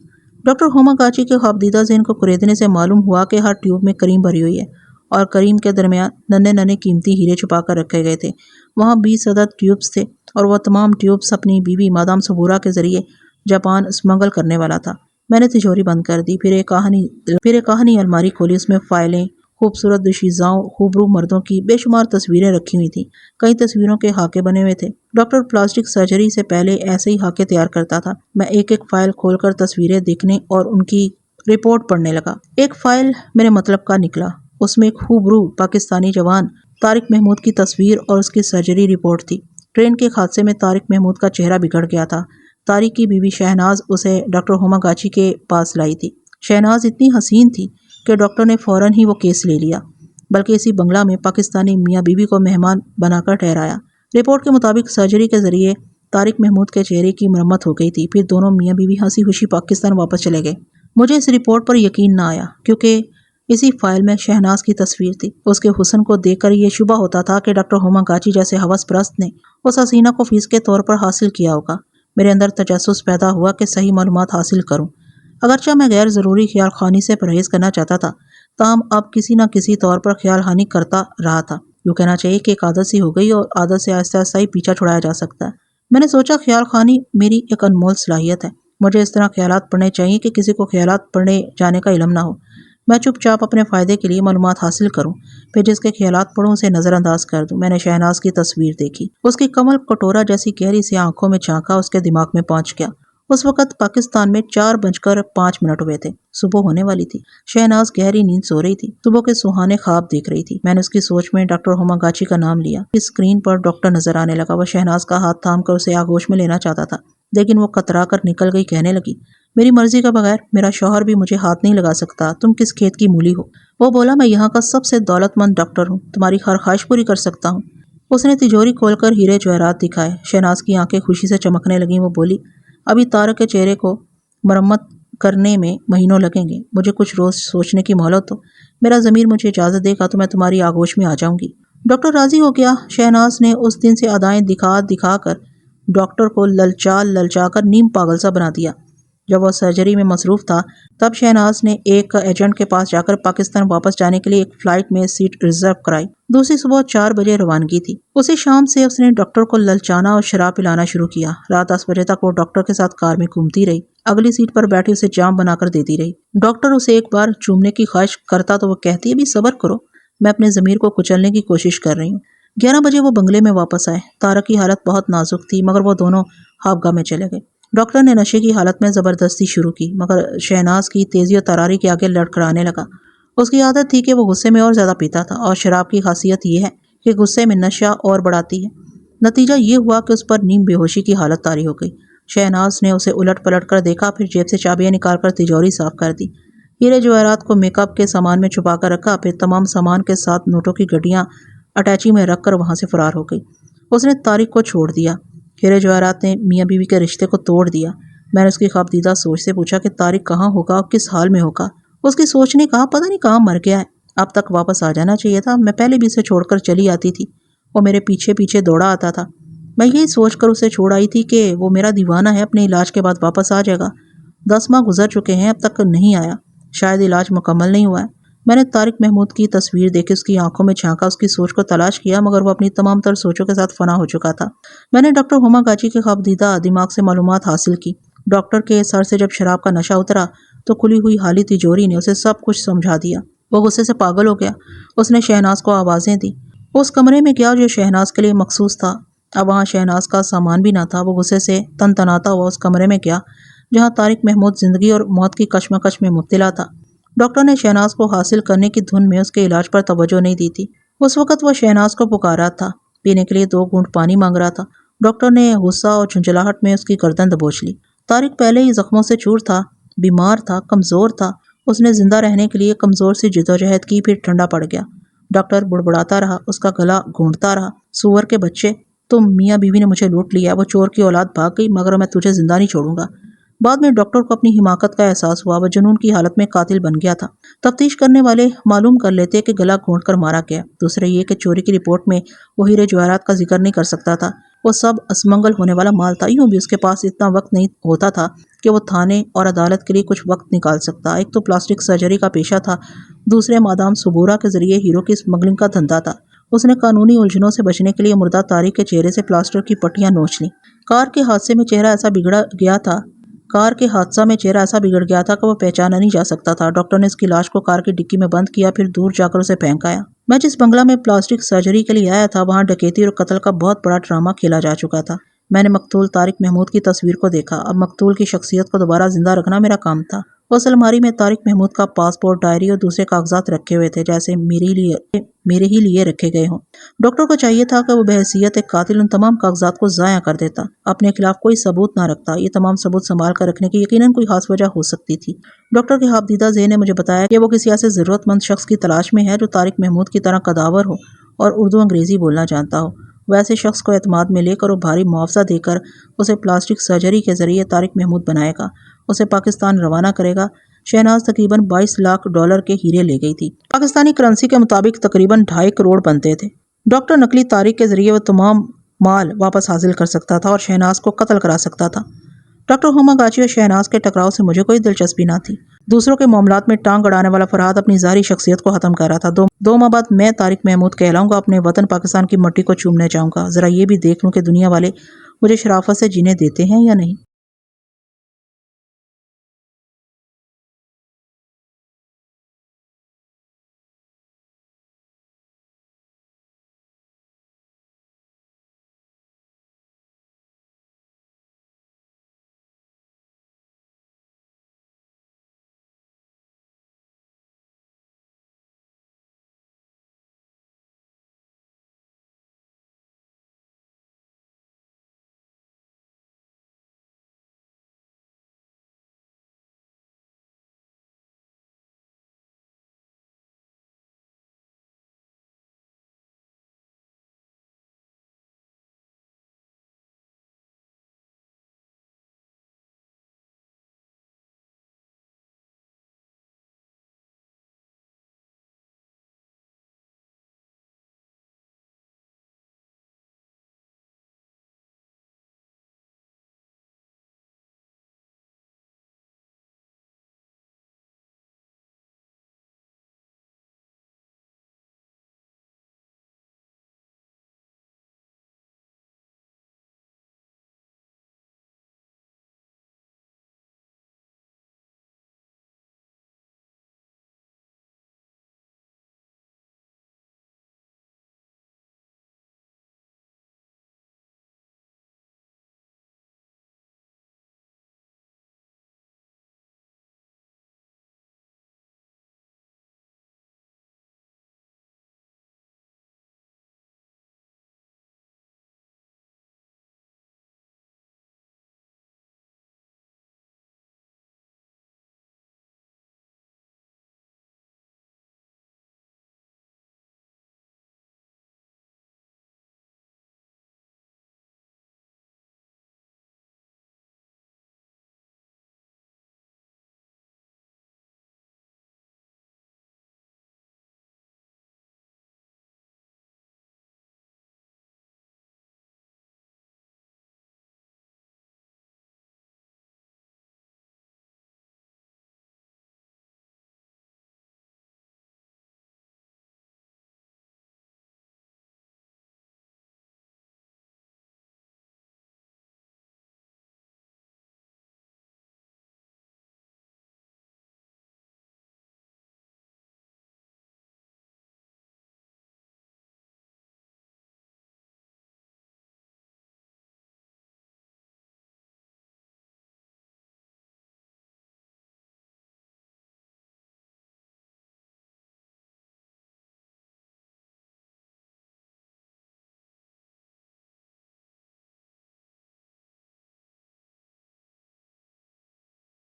ڈاکٹر ہوماگاچی کے خوابدیدہ ذہن کو کریدنے سے معلوم ہوا کہ ہر ٹیوب میں کریم بھری ہوئی ہے اور کریم کے درمیان ننھے ننھے قیمتی ہیرے چھپا کر رکھے گئے تھے۔ وہاں 20 عدد ٹیوبز تھے اور وہ تمام ٹیوبز اپنی بیوی مادام سبورا کے ذریعے جاپان اسمگل کرنے والا تھا۔ میں نے تجوری بند کر دی، پھر ایک کہانی الماری کھولی، اس میں فائلیں، خوبصورت دوشیزاؤں، خوبرو مردوں کی بے شمار تصویریں رکھی ہوئی تھیں۔ کئی تصویروں کے خاکے بنے ہوئے تھے۔ ڈاکٹر پلاسٹک سرجری سے پہلے ایسے ہی خاکے تیار کرتا تھا۔ میں ایک ایک فائل کھول کر تصویریں دیکھنے اور ان کی رپورٹ پڑھنے لگا۔ ایک فائل میرے مطلب کا نکلا، اس میں ایک خوبرو پاکستانی جوان طارق محمود کی تصویر اور اس کی سرجری رپورٹ تھی۔ ٹرین کے حادثے میں طارق محمود کا چہرہ بگڑ گیا تھا۔ طارق کی بیوی شہناز اسے ڈاکٹر ہوماگاچی کے پاس لائی تھی۔ شہناز اتنی حسین تھی کہ ڈاکٹر نے فوراً ہی وہ کیس لے لیا، بلکہ اسی بنگلہ میں پاکستانی میاں بیوی کو مہمان بنا کر ٹھہرایا۔ رپورٹ کے مطابق سرجری کے ذریعے طارق محمود کے چہرے کی مرمت ہو گئی تھی۔ پھر دونوں میاں بیوی ہنسی خوشی پاکستان واپس چلے گئے۔ مجھے اس رپورٹ پر یقین نہ آیا، کیونکہ اسی فائل میں شہناز کی تصویر تھی۔ اس کے حسن کو دیکھ کر یہ شبہ ہوتا تھا کہ ڈاکٹر ہوماگاچی جیسے ہوس پرست نے اس حسینہ کو فیس کے طور پر حاصل کیا ہوگا۔ میرے اندر تجسس پیدا ہوا کہ صحیح معلومات حاصل کروں۔ اگرچہ میں غیر ضروری خیال خوانی سے پرہیز کرنا چاہتا تھا، تاہم اب کسی نہ کسی طور پر خیال خوانی کرتا رہا تھا۔ یوں کہنا چاہیے کہ ایک عادت سی ہو گئی اور عادت سے آہستہ آہستہ ہی پیچھا چھڑایا جا سکتا ہے۔ میں نے سوچا خیال خوانی میری ایک انمول صلاحیت ہے۔ مجھے اس طرح خیالات پڑھنے چاہیے کہ کسی کو خیالات پڑھنے جانے کا علم نہ ہو۔ میں چپ چاپ اپنے فائدے کے لیے معلومات حاصل کروں، پھر جس کے خیالات پڑھوں اسے نظر انداز کر دوں۔ میں نے شہناز کی تصویر دیکھی، اس کی کمل کٹورا جیسی گہری سی آنکھوں میں جھانکا، اس کے دماغ میں پہنچ گیا۔ اس وقت پاکستان میں 4:05 ہوئے تھے، صبح ہونے والی تھی۔ شہناز گہری نیند سو رہی تھی، صبح کے سہانے خواب دیکھ رہی تھی۔ میں نے اس کی سوچ میں ڈاکٹر ہوماگاچی کا نام لیا۔ اسکرین پر ڈاکٹر نظر آنے لگا، وہ شہناز کا ہاتھ تھام کر اسے آغوش میں لینا چاہتا تھا، لیکن وہ کترا کر نکل گئی، کہنے لگی، میری مرضی کا بغیر میرا شوہر بھی مجھے ہاتھ نہیں لگا سکتا، تم کس کھیت کی مولی ہو۔ وہ بولا، میں یہاں کا سب سے دولت مند ڈاکٹر ہوں، تمہاری ہر خواہش پوری کر سکتا ہوں۔ اس نے تجوری کھول کر ہیرے جواہرات دکھائے۔ شہناز کی آنکھیں خوشی سے چمکنے لگیں۔ وہ بولی، ابھی طارق کے چہرے کو مرمت کرنے میں مہینوں لگیں گے، مجھے کچھ روز سوچنے کی مہلت دو، میرا ضمیر مجھے اجازت دے گا تو میں تمہاری آغوش میں آ جاؤں گی۔ ڈاکٹر راضی ہو گیا۔ شہناز نے اس دن سے ادائیں دکھا دکھا کر ڈاکٹر کو للچا کر نیم پاگل سا بنا دیا۔ جب وہ سرجری میں مصروف تھا، تب شہناز نے ایک ایجنٹ کے پاس جا کر پاکستان واپس جانے کے لیے ایک فلائٹ میں سیٹ ریزرو کرائی۔ دوسری صبح 4 بجے روانگی تھی۔ اسی شام سے اس نے ڈاکٹر کو للچانا اور شراب پلانا شروع کیا۔ رات 10 بجے تک وہ ڈاکٹر کے ساتھ کار میں گھومتی رہی، اگلی سیٹ پر بیٹھی اسے جام بنا کر دیتی رہی۔ ڈاکٹر اسے ایک بار چومنے کی خواہش کرتا تو وہ کہتی، ابھی صبر کرو، میں اپنے ضمیر کو کچلنے کی کوشش کر رہی ہوں۔ 11 بجے وہ بنگلے میں واپس آئے۔ طارق کی حالت بہت نازک تھی، مگر وہ دونوں خوابگاہ میں چلے گئے۔ ڈاکٹر نے نشے کی حالت میں زبردستی شروع کی، مگر شہناز کی تیزی و تراری کے آگے لڑکھڑانے لگا۔ اس کی عادت تھی کہ وہ غصے میں اور زیادہ پیتا تھا، اور شراب کی خاصیت یہ ہے کہ غصے میں نشہ اور بڑھاتی ہے۔ نتیجہ یہ ہوا کہ اس پر نیم بے ہوشی کی حالت طاری ہو گئی۔ شہناز نے اسے الٹ پلٹ کر دیکھا، پھر جیب سے چابیاں نکال کر تجوری صاف کر دی، ہیرے جواہرات کو میک اپ کے سامان میں چھپا کر رکھا، پھر تمام سامان کے ساتھ نوٹوں کی گڈیاں اٹیچی میں رکھ کر وہاں سے فرار ہو گئی۔ اس نے طارق کو چھوڑ دیا۔ ہیرے جواہرات نے میاں بیوی کے رشتے کو توڑ دیا۔ میں نے اس کی خوابدیدہ سوچ سے پوچھا کہ طارق کہاں ہوگا اور کس حال میں ہوگا۔ اس کی سوچ نے کہا پتہ نہیں کہاں مر گیا ہے، اب تک واپس آ جانا چاہیے تھا، میں پہلے بھی اسے چھوڑ کر چلی آتی تھی، وہ میرے پیچھے پیچھے دوڑا آتا تھا، میں یہی سوچ کر اسے چھوڑ آئی تھی کہ وہ میرا دیوانہ ہے، اپنے علاج کے بعد واپس آ جائے گا۔ 10 ماہ گزر چکے ہیں، اب تک نہیں آیا، شاید علاج مکمل نہیں ہوا ہے۔ میں نے طارق محمود کی تصویر دیکھی، اس کی آنکھوں میں جھانکا، اس کی سوچ کو تلاش کیا، مگر وہ اپنی تمام تر سوچوں کے ساتھ فنا ہو چکا تھا۔ میں نے ڈاکٹر ہما گاچی کے خواب دیدہ دماغ سے معلومات حاصل کی۔ ڈاکٹر کے سر سے جب شراب کا نشہ اترا تو کھلی ہوئی حالی تجوری نے اسے سب کچھ سمجھا دیا۔ وہ غصے سے پاگل ہو گیا۔ اس نے شہناز کو آوازیں دی۔ اس کمرے میں گیا جو شہناز کے لیے مخصوص تھا، اب وہاں شہناز کا سامان بھی نہ تھا۔ وہ غصے سے تنتناتا ہوا اس کمرے میں گیا جہاں طارق محمود زندگی اور موت کی کشمکش میں مبتلا تھا۔ ڈاکٹر نے شہناز کو حاصل کرنے کی دھن میں اس کے علاج پر توجہ نہیں دی تھی۔ اس وقت وہ شہناز کو پکارا تھا، پینے کے لیے 2 گھونٹ پانی مانگ رہا تھا۔ ڈاکٹر نے غصہ اور جھنجھلاہٹ میں اس کی گردن دبوچ لی۔ طارق پہلے ہی زخموں سے چور تھا، بیمار تھا، کمزور تھا۔ اس نے زندہ رہنے کے لیے کمزور سی جدوجہد کی، پھر ٹھنڈا پڑ گیا۔ ڈاکٹر بڑبڑاتا رہا، اس کا گلا گھونٹتا رہا، سور کے بچے، تم میاں بیوی نے مجھے لوٹ لیا، وہ چور کی اولاد بھاگ گئی، مگر میں تجھے زندہ نہیں چھوڑوں گا۔ بعد میں ڈاکٹر کو اپنی حماقت کا احساس ہوا، وہ جنون کی حالت میں قاتل بن گیا تھا۔ تفتیش کرنے والے معلوم کر لیتے کہ گلا گھونٹ کر مارا گیا۔ دوسرے یہ کہ چوری کی رپورٹ میں وہ ہیرے جواہرات کا ذکر نہیں کر سکتا تھا، وہ سب اسمنگل ہونے والا مال تھا۔ یوں بھی اس کے پاس اتنا وقت نہیں ہوتا تھا کہ وہ تھانے اور عدالت کے لیے کچھ وقت نکال سکتا۔ ایک تو پلاسٹک سرجری کا پیشہ تھا، دوسرے مادام صبورہ کے ذریعے ہیرو کی اسمگلنگ کا دھندا تھا۔ اس نے قانونی الجھنوں سے بچنے کے لیے مردہ طارق کے چہرے سے پلاسٹر کی پٹیاں نوچ لیں۔ کار کے حادثہ میں چہرہ ایسا بگڑ گیا تھا کہ وہ پہچانا نہیں جا سکتا تھا۔ ڈاکٹر نے اس کی لاش کو کار کی ڈگی میں بند کیا، پھر دور جا کر اسے پھینک آیا۔ میں جس بنگلہ میں پلاسٹک سرجری کے لیے آیا تھا، وہاں ڈکیتی اور قتل کا بہت بڑا ڈرامہ کھیلا جا چکا تھا۔ میں نے مقتول طارق محمود کی تصویر کو دیکھا۔ اب مقتول کی شخصیت کو دوبارہ زندہ رکھنا میرا کام تھا۔ اس الماری میں طارق محمود کا پاسپورٹ، ڈائری اور دوسرے کاغذات رکھے ہوئے تھے، جیسے میرے ہی لیے رکھے گئے ہوں۔ ڈاکٹر کو چاہیے تھا کہ وہ بحیثیت ایک قاتل ان تمام کاغذات کو ضائع کر دیتا، اپنے خلاف کوئی ثبوت نہ رکھتا۔ یہ تمام ثبوت سنبھال کر رکھنے کی یقیناً کوئی خاص وجہ ہو سکتی تھی۔ ڈاکٹر کے خوابدیدہ ذہن نے مجھے بتایا کہ وہ کسی ایسے ضرورت مند شخص کی تلاش میں ہے جو طارق محمود کی طرح قداور ہو اور اردو انگریزی بولنا جانتا ہو۔ ویسے شخص کو اعتماد میں لے کر اور بھاری معاوضہ دے کر اسے پلاسٹک سرجری کے ذریعے طارق محمود بنائے گا، اسے پاکستان روانہ کرے گا۔ شہناز تقریباً $22 لاکھ کے ہیرے لے گئی تھی۔ پاکستانی کرنسی کے مطابق تقریباً 2.5 کروڑ بنتے تھے۔ ڈاکٹر نقلی طارق کے ذریعے وہ تمام مال واپس حاصل کر سکتا تھا اور شہناز کو قتل کرا سکتا تھا۔ ڈاکٹر ہما گاچی اور شہناز کے ٹکراؤ سے مجھے کوئی دلچسپی نہ تھی۔ دوسروں کے معاملات میں ٹانگ اڑانے والا فرہاد اپنی ظاہری شخصیت کو ختم کر رہا تھا۔ 2 ماہ بعد میں طارق محمود کہلاؤں گا، اپنے وطن پاکستان کی مٹی کو چومنے جاؤں گا۔ ذرا یہ بھی دیکھ لوں کہ دنیا والے مجھے شرافت سے جینے دیتے ہیں یا نہیں۔